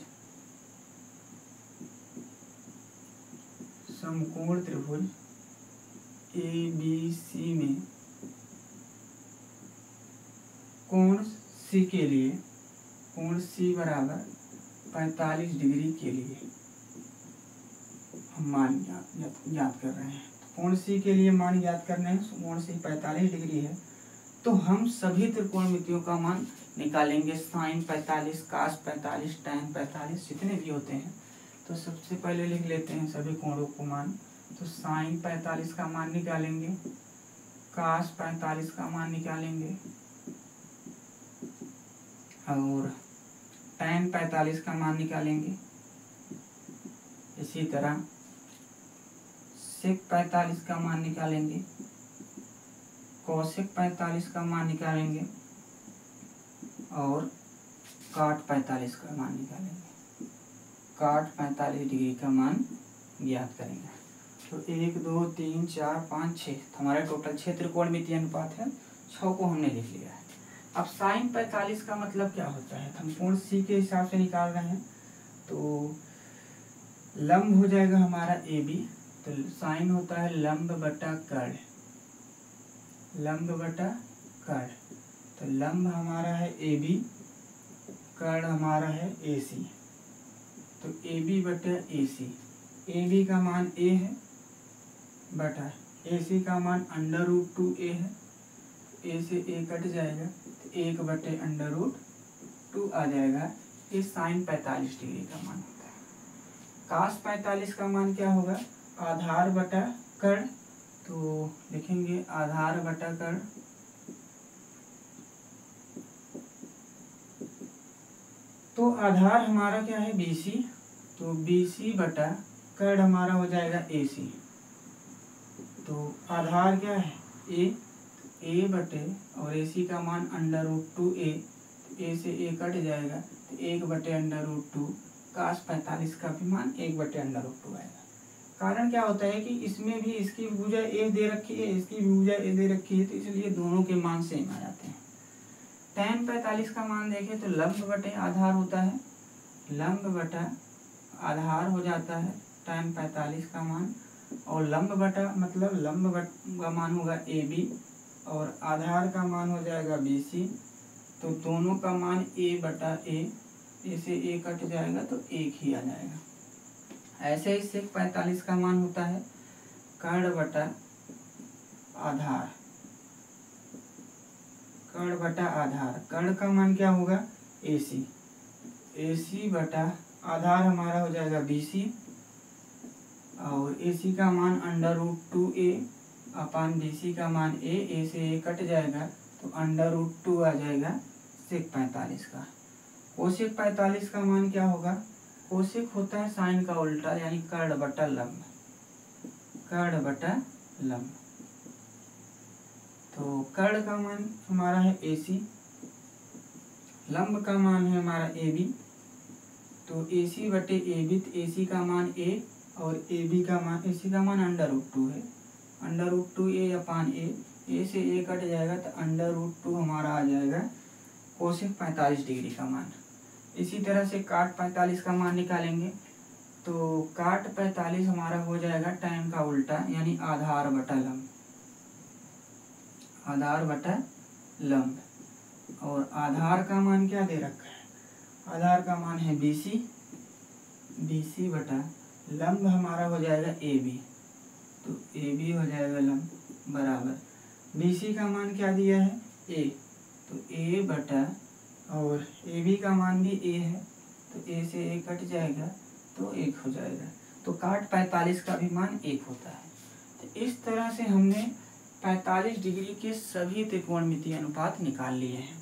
ए बी सी में कोण सी के लिए, कोण सी बराबर 45 डिग्री के लिए हम मान ज्ञात कर रहे हैं। तो कोण सी के लिए मान ज्ञात करने हैं, कोण सी 45 डिग्री है। तो हम सभी त्रिकोणमितियों का मान निकालेंगे, साइन 45, कास 45, टैन 45, जितने भी होते हैं। तो सबसे पहले लिख लेते हैं सभी कोणों को मान। तो साइन 45 का मान निकालेंगे, कास 45 का मान निकालेंगे और टैन 45 का मान निकालेंगे। इसी तरह सेक 45 का मान निकालेंगे, कोसेक 45 का मान निकालेंगे और काट 45 का मान निकालेंगे। काट 45 डिग्री का मान ज्ञात करेंगे। तो 1 2 3 4 5 6 हमारा टोटल 6 त्रिकोणमितीय अनुपात है। 6 को हमने लिख लिया है। अब साइन 45 का मतलब क्या होता है, हम कोण सी के हिसाब से निकाल रहे हैं। तो लंब हो जाएगा हमारा ए बी, तो साइन होता है लंब बटा कर्ण, लंब बटा कर्ण। तो लंब हमारा है ए बी, कर्ण हमारा है ए सी। तो ए बी बटा ए सी, ए बी का मान ए है बटा ए सी का मान √2 ए है। ए से ए कट जाएगा तो 1 बटे √2 आ जाएगा। ये साइन 45 डिग्री का मान होता है। कास 45 का मान क्या होगा, आधार बटा कर्ण। तो लिखेंगे आधार बटा कर्ण, तो आधार हमारा क्या है BC, तो BC बटा कर्ण हमारा हो जाएगा AC। तो आधार क्या है A बटे और AC का मान √2A, A से A कट जाएगा तो 1 बटे √2। कास 45 का भी मान 1 बटे √2 आएगा। कारण क्या होता है कि इसमें भी इसकी भुजा A दे रखी है, इसकी भी भुजा A दे रखी है, तो इसलिए दोनों के मान सेम आ जाते हैं। टैन 45 का मान देखें तो लंब बटे आधार होता है, लंब बटा आधार हो जाता है टैन 45 का मान। और लंब बटा मतलब लंब का मान होगा AB और आधार का मान हो जाएगा BC। तो दोनों का मान A बटा A, A से A कट जाएगा तो 1 ही आ जाएगा। ऐसे ही सेक 45 का मान होता है कर्ण बटा आधार, कर्ण बटा आधार। कर्ण का मान क्या होगा AC, AC बटा आधार हमारा हो जाएगा BC और AC का मान √2A अपान BC का मान A से A कट जाएगा तो √2 आ जाएगा सेक 45 का। कोसेक 45 का मान क्या होगा, कोसेक होता है साइन का उल्टा यानी कर्ण बटा लंब, कर्ण बटा लंब। तो कर्ण का मान हमारा है AC, लंब का मान है हमारा AB। तो AC बटे AB, तो AC का मान A और AB का मान, AC का मान √2 है, √2A अपान A से A कट जाएगा तो √2 हमारा आ जाएगा कोसेक 45 डिग्री का मान। इसी तरह से काट 45 का मान निकालेंगे। तो काट 45 हमारा हो जाएगा टैन का उल्टा यानी आधार बटा लंब, आधार बटा लंब। और आधार का मान क्या दे रखा है, आधार का मान है BC, BC बटा लंब हमारा हो जाएगा AB। तो AB हो जाएगा लंब बराबर BC का मान क्या दिया है A, तो A बटा और AB का मान भी A है तो A से A कट जाएगा तो 1 हो जाएगा। तो काट 45 का भी मान 1 होता है। तो इस तरह से हमने 45 डिग्री के सभी त्रिकोणमितीय अनुपात निकाल लिए हैं।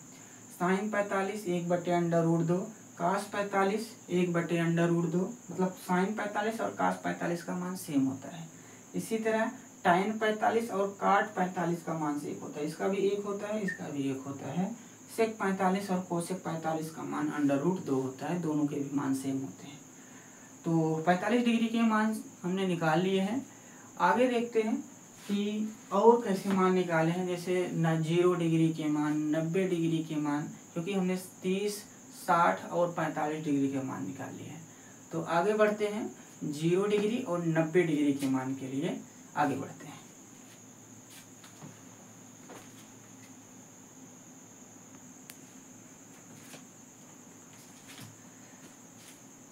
साइन 45 1 बटे √2, कास 45 1 बटे √2, मतलब साइन 45 और कास 45 का मान सेम होता है। इसी तरह टैन 45 और काट 45 का मान से 1 होता है, इसका भी 1 होता है, इसका भी 1 होता है, सेक 45 और कोसेक 45 का मान √2 होता है, दोनों के भी मान सेम होते हैं। तो 45 डिग्री के मान हमने निकाल लिए हैं। आगे देखते हैं कि और कैसे मान निकाले हैं, जैसे 0 डिग्री के मान, 90 डिग्री के मान, क्योंकि हमने 30, 60 और 45 डिग्री के मान निकाल लिए हैं। तो आगे बढ़ते हैं 0 डिग्री और 90 डिग्री के मान के लिए आगे बढ़ते हैं।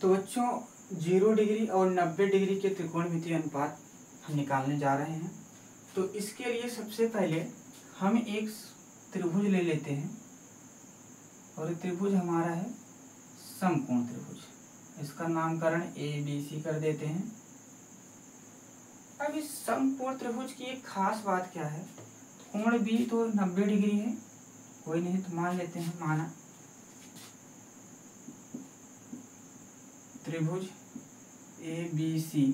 तो बच्चों 0 डिग्री और 90 डिग्री के त्रिकोणमितीय अनुपात हम निकालने जा रहे हैं। तो इसके लिए सबसे पहले हम एक त्रिभुज ले लेते हैं और त्रिभुज हमारा है समकोण त्रिभुज। इसका नामकरण ABC कर देते हैं। अब इस समकोण त्रिभुज की एक खास बात क्या है, कोण भी तो 90 डिग्री है, कोई नहीं तो मान लेते हैं, माना त्रिभुज ABC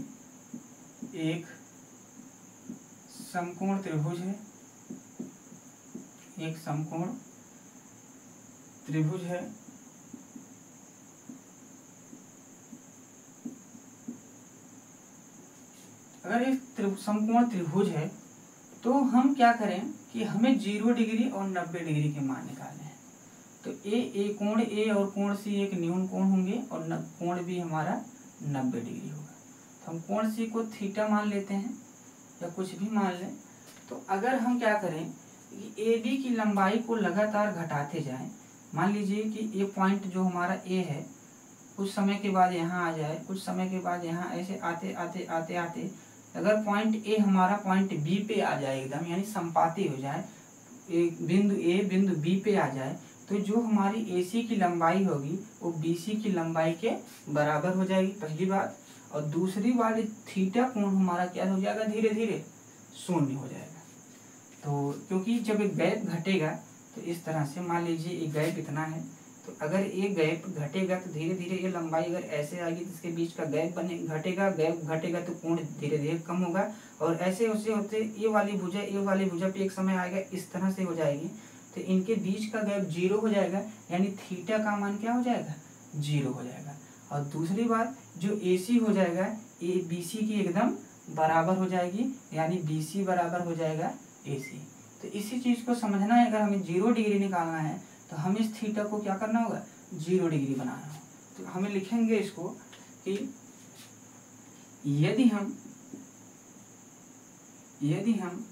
एक समकोण त्रिभुज है, एक समकोण त्रिभुज है। अगर एक समकोण त्रिभुज है तो हम क्या करें कि हमें 0 डिग्री और 90 डिग्री के मान निकालने हैं। तो कोण ए और कोण सी एक न्यून कोण होंगे और कोण भी हमारा 90 डिग्री होगा। तो हम कोण सी को थीटा मान लेते हैं या कुछ भी मान लें। तो अगर हम क्या करें कि ए बी की लंबाई को लगातार घटाते जाएं, मान लीजिए कि ये पॉइंट जो हमारा ए है कुछ समय के बाद यहाँ आ जाए, कुछ समय के बाद यहाँ ऐसे आते आते आते आते अगर पॉइंट ए हमारा पॉइंट बी पे आ जाए, एकदम यानी संपाती हो जाए, बिंदु ए बिंदु बी पे आ जाए, तो जो हमारी AC की लंबाई होगी वो BC की लंबाई के बराबर हो जाएगी, पहली बात। और दूसरी बात, थीटा कोण हमारा क्या हो जाएगा, धीरे धीरे शून्य हो जाएगा। तो क्योंकि जब एक गैप घटेगा तो इस तरह से मान लीजिए एक गैप इतना है, तो अगर ये गैप घटेगा तो धीरे धीरे ये लंबाई अगर ऐसे आएगी तो इसके बीच का गैप घटेगा, गैप घटेगा तो कोण धीरे धीरे कम होगा। और ऐसे होते होते ये वाली भुजा पे एक समय आएगा इस तरह से हो जाएगी, तो इनके बीच का गैप 0 हो जाएगा, यानी थीटा का मान क्या हो जाएगा, 0 हो जाएगा। और दूसरी बात, जो AC हो जाएगा ये BC की एकदम बराबर हो जाएगी, यानी BC बराबर हो जाएगा AC। तो इसी चीज को समझना है, अगर हमें 0 डिग्री निकालना है तो हमें इस थीटा को क्या करना होगा, 0 डिग्री बनाना होगा। तो हमें लिखेंगे इसको कि यदि हम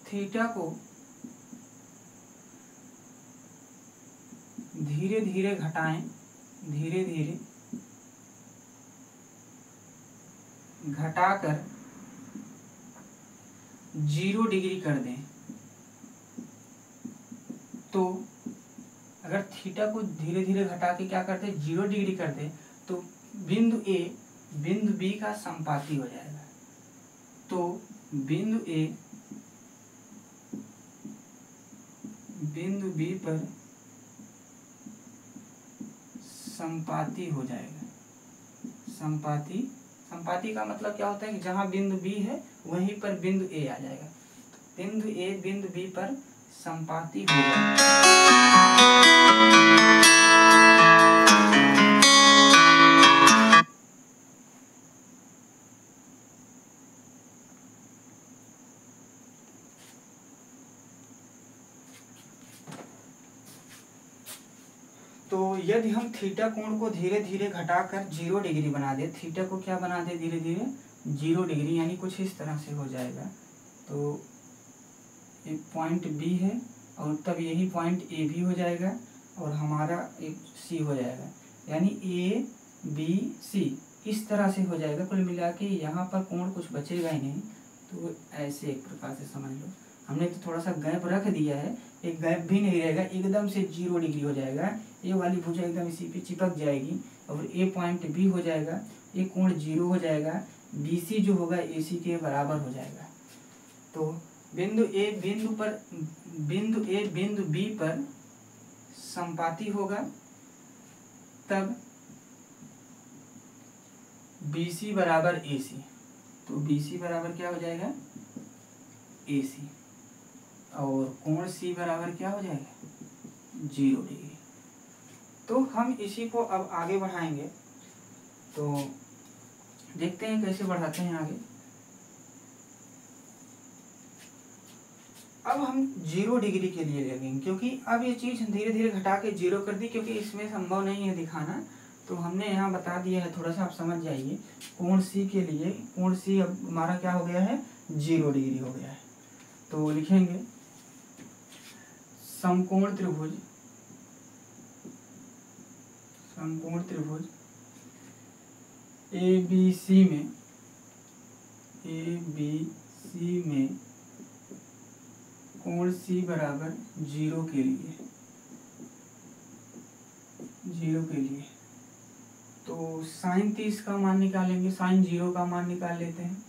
थीटा को धीरे धीरे घटाएं, धीरे धीरे घटाकर 0 डिग्री कर दें, तो अगर थीटा को धीरे धीरे घटा के क्या करते हैं, 0 डिग्री कर दे, तो बिंदु A बिंदु B का संपाती हो जाएगा। तो बिंदु A बिंदु B पर संपाती हो जाएगा। संपाती का मतलब क्या होता है कि जहां बिंदु B है वहीं पर बिंदु A आ जाएगा। तो बिंदु A बिंदु B पर संपाती हो जाएगा। तो यदि हम थीटा कोण को धीरे धीरे घटाकर 0 डिग्री बना दे, थीटा को क्या बना दे, धीरे धीरे 0 डिग्री, यानी कुछ इस तरह से हो जाएगा। तो एक पॉइंट B है और तब यही पॉइंट A भी हो जाएगा और हमारा एक C हो जाएगा, यानी ABC इस तरह से हो जाएगा। कुल मिला के यहाँ पर कोण कुछ बचेगा ही नहीं। तो ऐसे एक प्रकार से समझ लो, हमने तो थोड़ा सा गैप रख दिया है, एक गैप भी नहीं रहेगा, एकदम से 0 डिग्री हो जाएगा। ये वाली भुजा एकदम इसी पे चिपक जाएगी और ए पॉइंट B हो जाएगा, ये कोण 0 हो जाएगा, BC जो होगा AC के बराबर हो जाएगा। तो बिंदु A बिंदु B पर संपाती होगा, तब BC बराबर AC। तो BC बराबर क्या हो जाएगा, AC। और कोण सी बराबर क्या हो जाएगा 0 डिग्री। तो हम इसी को अब आगे बढ़ाएंगे, तो देखते हैं कैसे बढ़ाते हैं आगे। अब हम 0 डिग्री के लिए लगेंगे, क्योंकि अब ये चीज़ धीरे धीरे घटा के 0 कर दी, क्योंकि इसमें संभव नहीं है दिखाना, तो हमने यहाँ बता दिया है। थोड़ा सा आप समझ जाइए। कोण सी के लिए, कोण सी अब हमारा क्या हो गया है 0 डिग्री हो गया है। तो लिखेंगे समकोण त्रिभुज, समकोण त्रिभुज ABC में कोण सी बराबर 0 के लिए, 0 के लिए तो साइन 30 का मान निकालेंगे, साइन 0 का मान निकाल लेते हैं।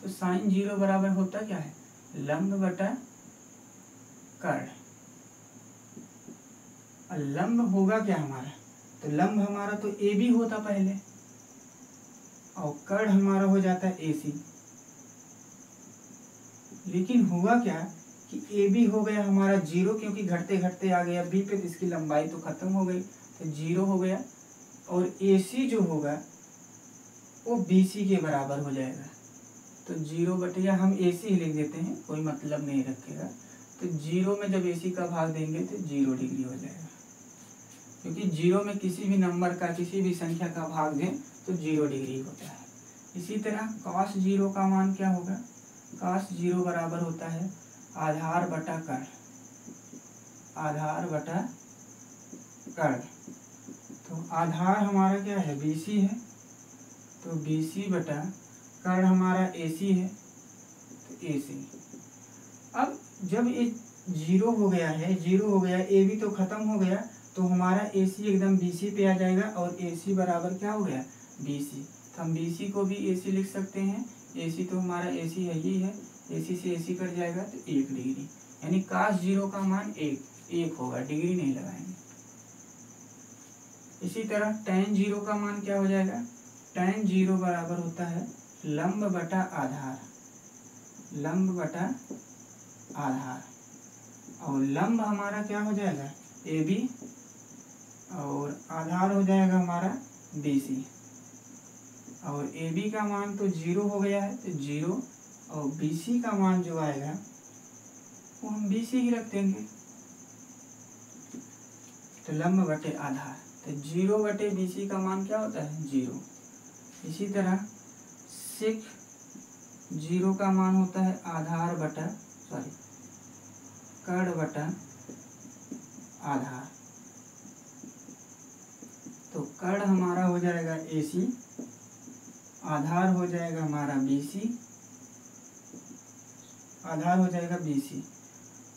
तो साइन 0 बराबर होता क्या है लंब बटा कर्ण। और लंब होगा क्या हमारा, तो लंब हमारा तो AB होता पहले, और कर्ण हमारा हो जाता है AC। लेकिन हुआ क्या कि AB हो गया हमारा 0, क्योंकि घटते घटते आ गया B पे, तो इसकी लंबाई तो खत्म हो गई, तो 0 हो गया। और AC जो होगा वो BC के बराबर हो जाएगा। तो 0 बटे, या हम AC ही लिख देते हैं, कोई मतलब नहीं रखेगा। तो 0 में जब AC का भाग देंगे तो 0 डिग्री हो जाएगा, क्योंकि 0 में किसी भी नंबर का, किसी भी संख्या का भाग दें तो 0 डिग्री होता है। इसी तरह cos 0 का मान क्या होगा, cos 0 बराबर होता है आधार बटा कर्ण, आधार बटा कर्ण। तो आधार हमारा क्या है BC है, तो BC बटा कर्ण हमारा AC है, तो AC। अब जब ये 0 हो गया है, 0 हो गया, AB तो खत्म हो गया, तो हमारा AC एकदम BC पे आ जाएगा, और AC बराबर क्या हो गया BC। तो हम BC को भी AC लिख सकते हैं, AC तो हमारा AC है ही है, AC से AC कट जाएगा तो 1 डिग्री, यानी cos 0 का मान 1 होगा, डिग्री नहीं लगाएंगे। इसी तरह tan 0 का मान क्या हो जाएगा, tan 0 बराबर होता है लंब बटा आधार, लंब बटा आधार। और लंब हमारा क्या हो जाएगा AB, और आधार हो जाएगा हमारा BC। और AB का मान तो 0 हो गया है, तो 0, और BC का मान जो आएगा वो हम BC ही रख देंगे। तो लंब बटे आधार, तो 0 बटे BC का मान क्या होता है 0। इसी तरह sec 0 का मान होता है आधार बटा, कर्ण बटा आधार। तो कर्ण हमारा हो जाएगा AC, आधार हो जाएगा हमारा BC, आधार हो जाएगा BC।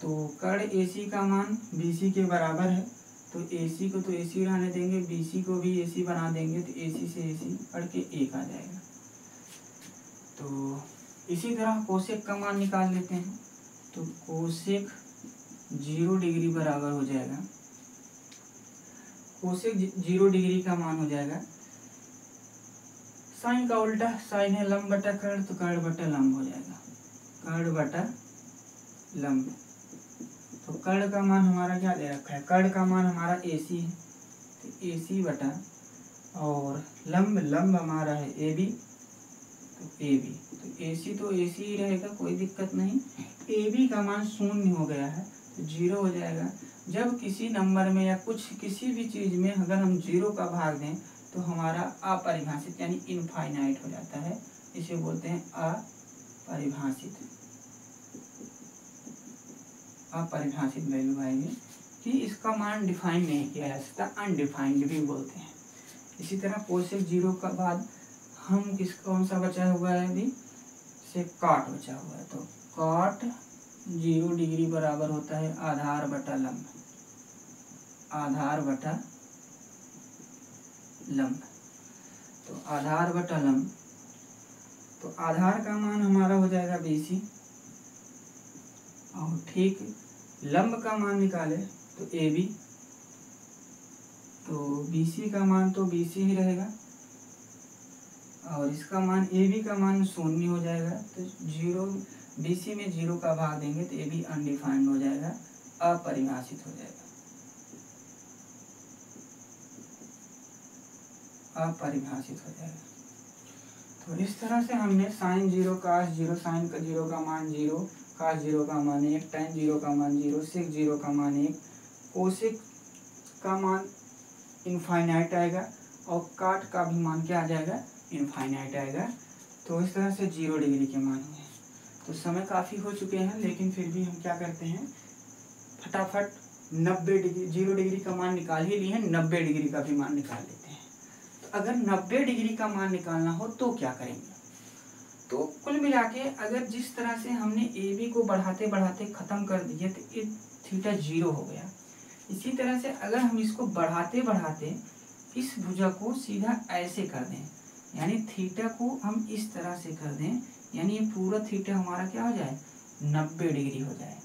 तो कर्ण AC का मान BC के बराबर है, तो AC को तो AC रहने देंगे, BC को भी AC बना देंगे, तो AC से AC कट के 1 आ जाएगा। तो इसी तरह कोसेक का मान निकाल लेते हैं। तो कोसेक 0 डिग्री बराबर हो जाएगा, कोसेक 0 डिग्री का मान हो जाएगा साइन का उल्टा, साइन है लंब बटा कर्ण, तो कर्ण बटा लंब हो जाएगा, कर्ण बटा लंब। तो कर्ण का मान हमारा क्या दे रखा है, कर्ण का मान हमारा AC है, तो AC बटा, और लंब, लंब हमारा है AB, तो AB। तो AC तो AC ही रहेगा, कोई दिक्कत नहीं। AB का मान 0 हो गया है, तो 0 हो जाएगा। जब किसी नंबर में या किसी भी चीज़ में अगर हम 0 का भाग दें तो हमारा अपरिभाषित यानी इनफाइनाइट हो जाता है, इसे बोलते हैं अपरिभाषित, अपरिभाषित वैल्यू आएगी कि इसका मान डिफाइन नहीं किया जा सकता, अनडिफाइंड भी बोलते हैं। इसी तरह कोसेक 0 का बाद हम कौन सा बचा हुआ है अभी से कॉट बचा हुआ है, तो कॉट 0 डिग्री बराबर होता है आधार बटा लंब, आधार बटा लंब। तो आधार बटा लंब, तो आधार का मान हमारा हो जाएगा BC, और ठीक लंब का मान निकाले तो AB, तो BC का मान तो BC ही रहेगा, और इसका मान AB का मान 0 हो जाएगा। तो 0 BC में 0 का भाग देंगे तो AB अनडिफाइंड हो जाएगा, अपरिभाषित हो जाएगा, अपरिभाषित हो जाएगा। तो इस तरह से हमने साइन 0 cos 0, साइन का 0 का मान 0, cos 0 का मान 1, tan 0 का मान 0, sec 0 का मान 1, कोसेक का मान इनफाइनाइट आएगा और काट का भी मान क्या आ जाएगा, इनफाइनाइट आएगा। तो इस तरह से 0 डिग्री के मान हुए। तो समय काफ़ी हो चुके हैं, लेकिन फिर भी हम क्या करते हैं, फटाफट 90 डिग्री, 0 डिग्री का मान निकाल ही लिए हैं, 90 डिग्री का भी मान निकाल लेते हैं। तो अगर 90 डिग्री का मान निकालना हो तो क्या करेंगे, तो कुल मिला के अगर जिस तरह से हमने AB को बढ़ाते बढ़ाते ख़त्म कर दिए तो ये थीटा 0 हो गया। इसी तरह से अगर हम इसको बढ़ाते बढ़ाते इस भुजा को सीधा ऐसे कर दें, यानी थीटा को हम इस तरह से कर दें, यानी ये पूरा थीटा हमारा क्या हो जाए, 90 डिग्री हो जाए।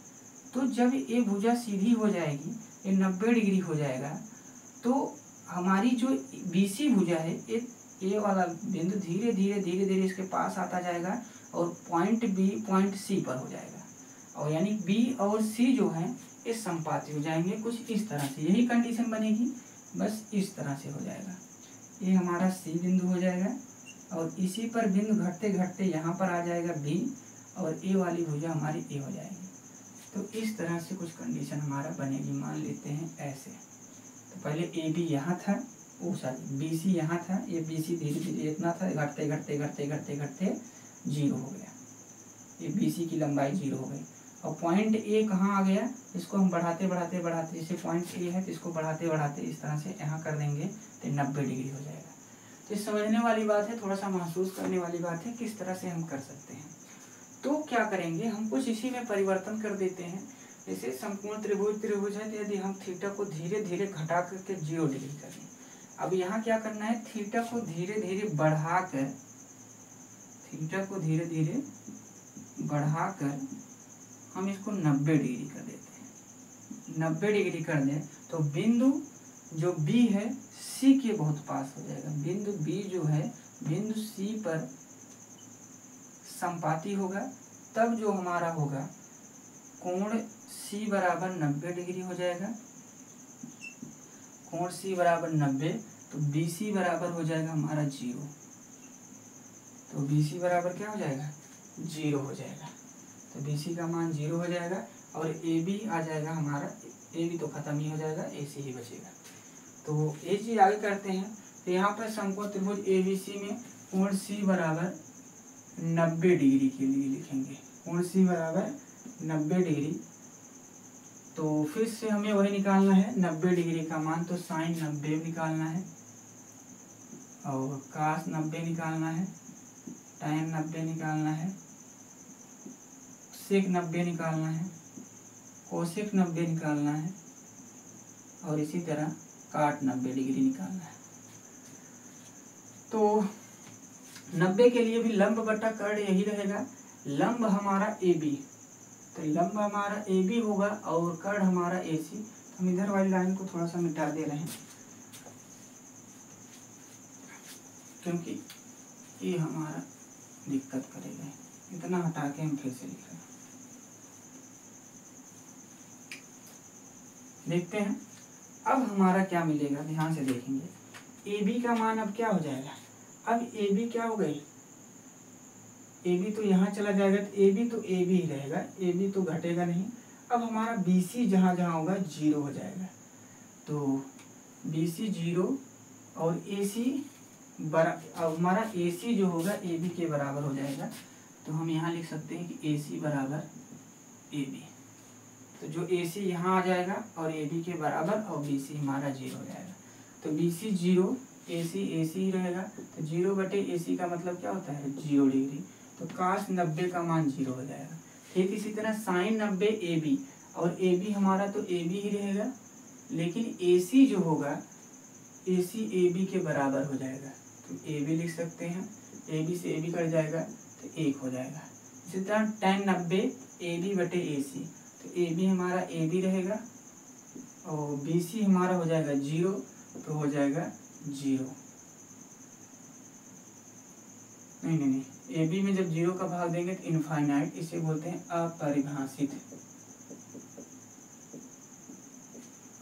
तो जब ये भुजा सीधी हो जाएगी, ये 90 डिग्री हो जाएगा, तो हमारी जो BC भुजा है, ये वाला बिंदु धीरे धीरे धीरे धीरे इसके पास आता जाएगा और पॉइंट B पॉइंट C पर हो जाएगा, और यानी B और C जो है ये संपाती हो जाएंगे कुछ इस तरह से। यही कंडीशन बनेगी, बस इस तरह से हो जाएगा। ये हमारा C बिंदु हो जाएगा और इसी पर बिंदु घटते घटते यहाँ पर आ जाएगा B और A वाली भुजा हमारी A हो जाएगी। तो इस तरह से कुछ कंडीशन हमारा बनेगी। मान लेते हैं ऐसे, तो पहले AB यहाँ था, BC यहाँ था, ये BC धीरे धीरे इतना था, घटते घटते घटते घटते घटते 0 हो गया, ये BC की लंबाई 0 हो गई। और पॉइंट A कहाँ आ गया, इसको हम बढ़ाते बढ़ाते बढ़ाते, जैसे पॉइंट A है तो इसको बढ़ाते बढ़ाते इस तरह से यहाँ कर देंगे तो 90 डिग्री हो जाएगा। तो समझने वाली बात है, थोड़ा सा महसूस करने वाली बात है, किस तरह से हम कर सकते हैं। तो क्या करेंगे, हम कुछ इसी में परिवर्तन कर देते हैं। जैसे संपूर्ण त्रिभुज है, तो यदि हम थीटा को धीरे धीरे घटा करके 0 डिग्री करें, अब यहाँ क्या करना है, थीटा को धीरे धीरे बढ़ाकर, थीटा को धीरे धीरे बढ़ाकर हम इसको 90 डिग्री कर देते हैं। 90 डिग्री कर दें तो बिंदु जो B है C के बहुत पास हो जाएगा। बिंदु B जो है बिंदु C पर संपाती होगा, तब जो हमारा होगा कोण C बराबर 90 डिग्री हो जाएगा। कोण C बराबर 90, तो BC बराबर हो जाएगा हमारा 0। तो BC बराबर क्या हो जाएगा, 0 हो जाएगा। तो BC का मान 0 हो जाएगा और AB आ जाएगा हमारा, AB तो खत्म ही हो जाएगा, AC ही बचेगा। तो ये चीज़ आगे करते हैं। तो यहाँ पर समकोण त्रिभुज ABC में कोण C बराबर 90 डिग्री के लिए लिखेंगे, कोण C बराबर 90 डिग्री। तो फिर से हमें वही निकालना है 90 डिग्री का मान, तो साइन 90 निकालना है और कास 90 निकालना है, tan 90 निकालना है, सेक 90 निकालना है, कोसेक 90 निकालना है और इसी तरह काट 90 डिग्री निकालना है। तो 90 के लिए भी लंब बटा कर्ण यही रहेगा। लंब हमारा AB, तो लंब हमारा AB होगा और कर्ण हमारा AC। हम इधर वाली लाइन को थोड़ा सा मिटा दे रहे हैं क्योंकि ये हमारा दिक्कत करेगा। इतना हटा के हम फिर से लिख रहे हैं। देखते हैं अब हमारा क्या मिलेगा, ध्यान से देखेंगे। AB का मान अब क्या हो जाएगा, अब AB क्या हो गई, AB तो यहाँ चला जाएगा, तो AB तो AB ही रहेगा, AB तो घटेगा नहीं। अब हमारा BC जहाँ जहाँ होगा 0 हो जाएगा, तो BC 0 और AC हमारा AC जो होगा AB के बराबर हो जाएगा। तो हम यहाँ लिख सकते हैं कि AC बराबर AB। तो जो AC यहाँ आ जाएगा और AB के बराबर और BC हमारा 0 हो जाएगा। तो BC 0, AC ही रहेगा। तो 0 बटे AC का मतलब क्या होता है, 0 डिग्री। तो cos 90 का मान 0 हो जाएगा। ठीक इसी तरह sin 90 AB, और AB हमारा तो AB ही रहेगा, लेकिन AC जो होगा AC AB के बराबर हो जाएगा। तो AB लिख सकते हैं, AB से AB कट जाएगा तो 1 हो जाएगा। इसी तरह tan 90 AB बटे AC, तो AB हमारा AB रहेगा और BC हमारा हो जाएगा 0, तो हो जाएगा 0। नहीं, ए बी में जब 0 का भाग देंगे तो इनफाइनाइट, इसे बोलते हैं अपरिभाषित।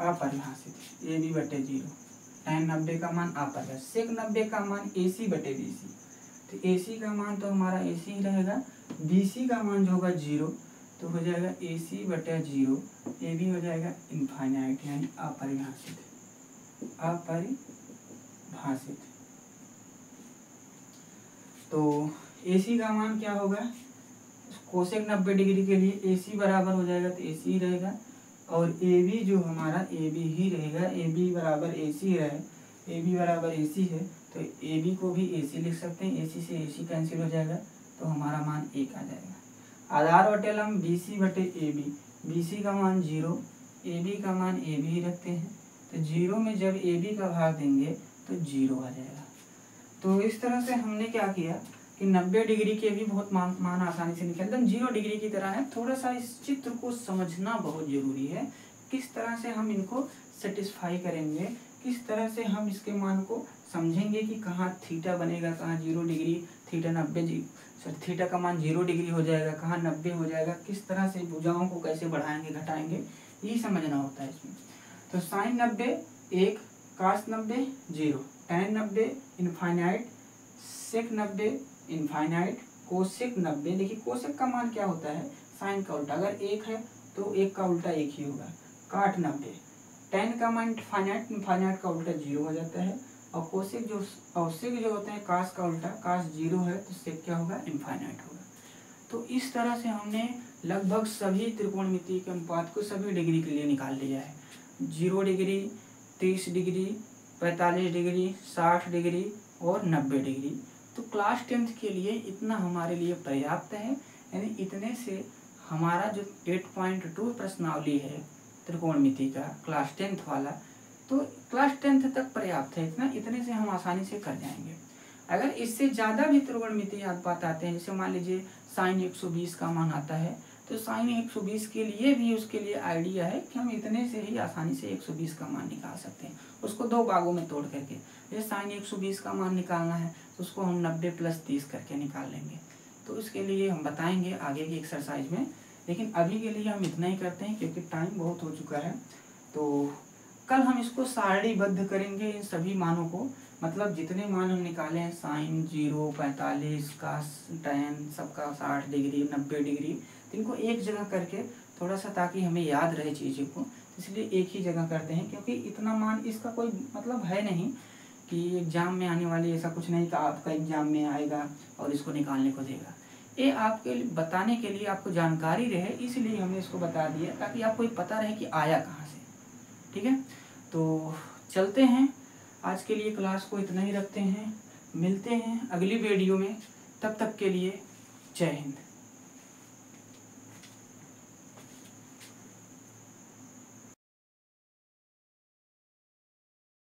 अपरिभाषित ए बी बटे 0, tan 90 का मान अपरिभाषित, sec 90 का मान AC बटे BC। तो AC का मान तो हमारा AC ही रहेगा, BC का मान जो होगा 0, तो हो जाएगा AC बटे 0, ए बी हो जाएगा इनफाइनाइट यानी अपरिभाषित। अपरिभाषित तो AC का मान क्या होगा, कोसेक 90 डिग्री के लिए AC बराबर हो जाएगा तो AC ही रहेगा, और AB जो हमारा AB ही रहेगा, AB बराबर AC है, AB बराबर AC है, तो AB को भी AC लिख सकते हैं, AC से AC कैंसिल हो जाएगा, तो हमारा मान 1 आ जाएगा। आधार बटे लंब BC बटे AB, BC का मान 0, AB का मान AB ही रखते हैं, तो 0 में जब AB का भाग देंगे तो 0 आ जाएगा। तो इस तरह से हमने क्या किया कि 90 डिग्री के भी बहुत मान आसानी से निकल, एकदम 0 डिग्री की तरह है। थोड़ा सा इस चित्र को समझना बहुत जरूरी है, किस तरह से हम इनको सेटिस्फाई करेंगे, किस तरह से हम इसके मान को समझेंगे कि कहाँ थीटा बनेगा, कहाँ 0 डिग्री, थीटा का मान 0 डिग्री हो जाएगा, कहाँ 90 हो जाएगा, किस तरह से भुजाओं को कैसे बढ़ाएंगे घटाएंगे, यही समझना होता है इसमें। तो साइन 90 1, कास 90 0, tan 90 इनफाइनाइट, सेक 90 इनफाइनाइट, कोसेक 90। देखिए कोसेक का मान क्या होता है, साइन का उल्टा, अगर 1 है तो 1 का उल्टा 1 ही होगा। काट 90, tan का मान इनफाइनाइट, इनफाइनाइट का उल्टा 0 हो जाता है, और कोसेक जो होते हैं कास का उल्टा, कास 0 है तो सेक क्या होगा, इनफाइनाइट होगा। तो इस तरह से हमने लगभग सभी त्रिकोणमिति के अनुपात को सभी डिग्री के लिए निकाल लिया है। 0 डिग्री, 30 डिग्री, 45 डिग्री, 60 डिग्री और 90 डिग्री। तो क्लास 10th के लिए इतना हमारे लिए पर्याप्त है, यानी इतने से हमारा जो 8.2 प्रश्नावली है त्रिकोणमिति का क्लास 10th वाला, तो क्लास 10th तक पर्याप्त है। इतने से हम आसानी से कर जाएंगे। अगर इससे ज़्यादा भी त्रिकोणमिति याद बात आते हैं, जैसे मान लीजिए साइन 120 का मान आता है, तो साइन 120 के लिए भी उसके लिए आइडिया है कि हम इतने से ही आसानी से 120 का मान निकाल सकते हैं, उसको 2 भागों में तोड़ करके। जैसे साइन 120 का मान निकालना है तो उसको हम 90 + 30 करके निकाल लेंगे, तो उसके लिए हम बताएंगे आगे की एक्सरसाइज में। लेकिन अभी के लिए हम इतना ही करते हैं क्योंकि टाइम बहुत हो चुका है। तो कल हम इसको सारणीबद्ध करेंगे इन सभी मानों को, मतलब जितने मान हम निकाले हैं, साइन 0, 45 का, tan सबका 60 डिग्री, 90 डिग्री, तो इनको एक जगह करके थोड़ा सा, ताकि हमें याद रहे चीज़ों को, इसलिए एक ही जगह करते हैं। क्योंकि इतना मान इसका कोई मतलब है नहीं कि एग्जाम में आने वाली, ऐसा कुछ नहीं कि आपका एग्जाम में आएगा और इसको निकालने को देगा। ये आपके बताने के लिए, आपको जानकारी रहे, इसलिए हमने इसको बता दिया, ताकि आपको पता रहे कि आया कहाँ से। ठीक है, तो चलते हैं, आज के लिए क्लास को इतना ही रखते हैं, मिलते हैं अगली वीडियो में, तब तक के लिए जय हिंद।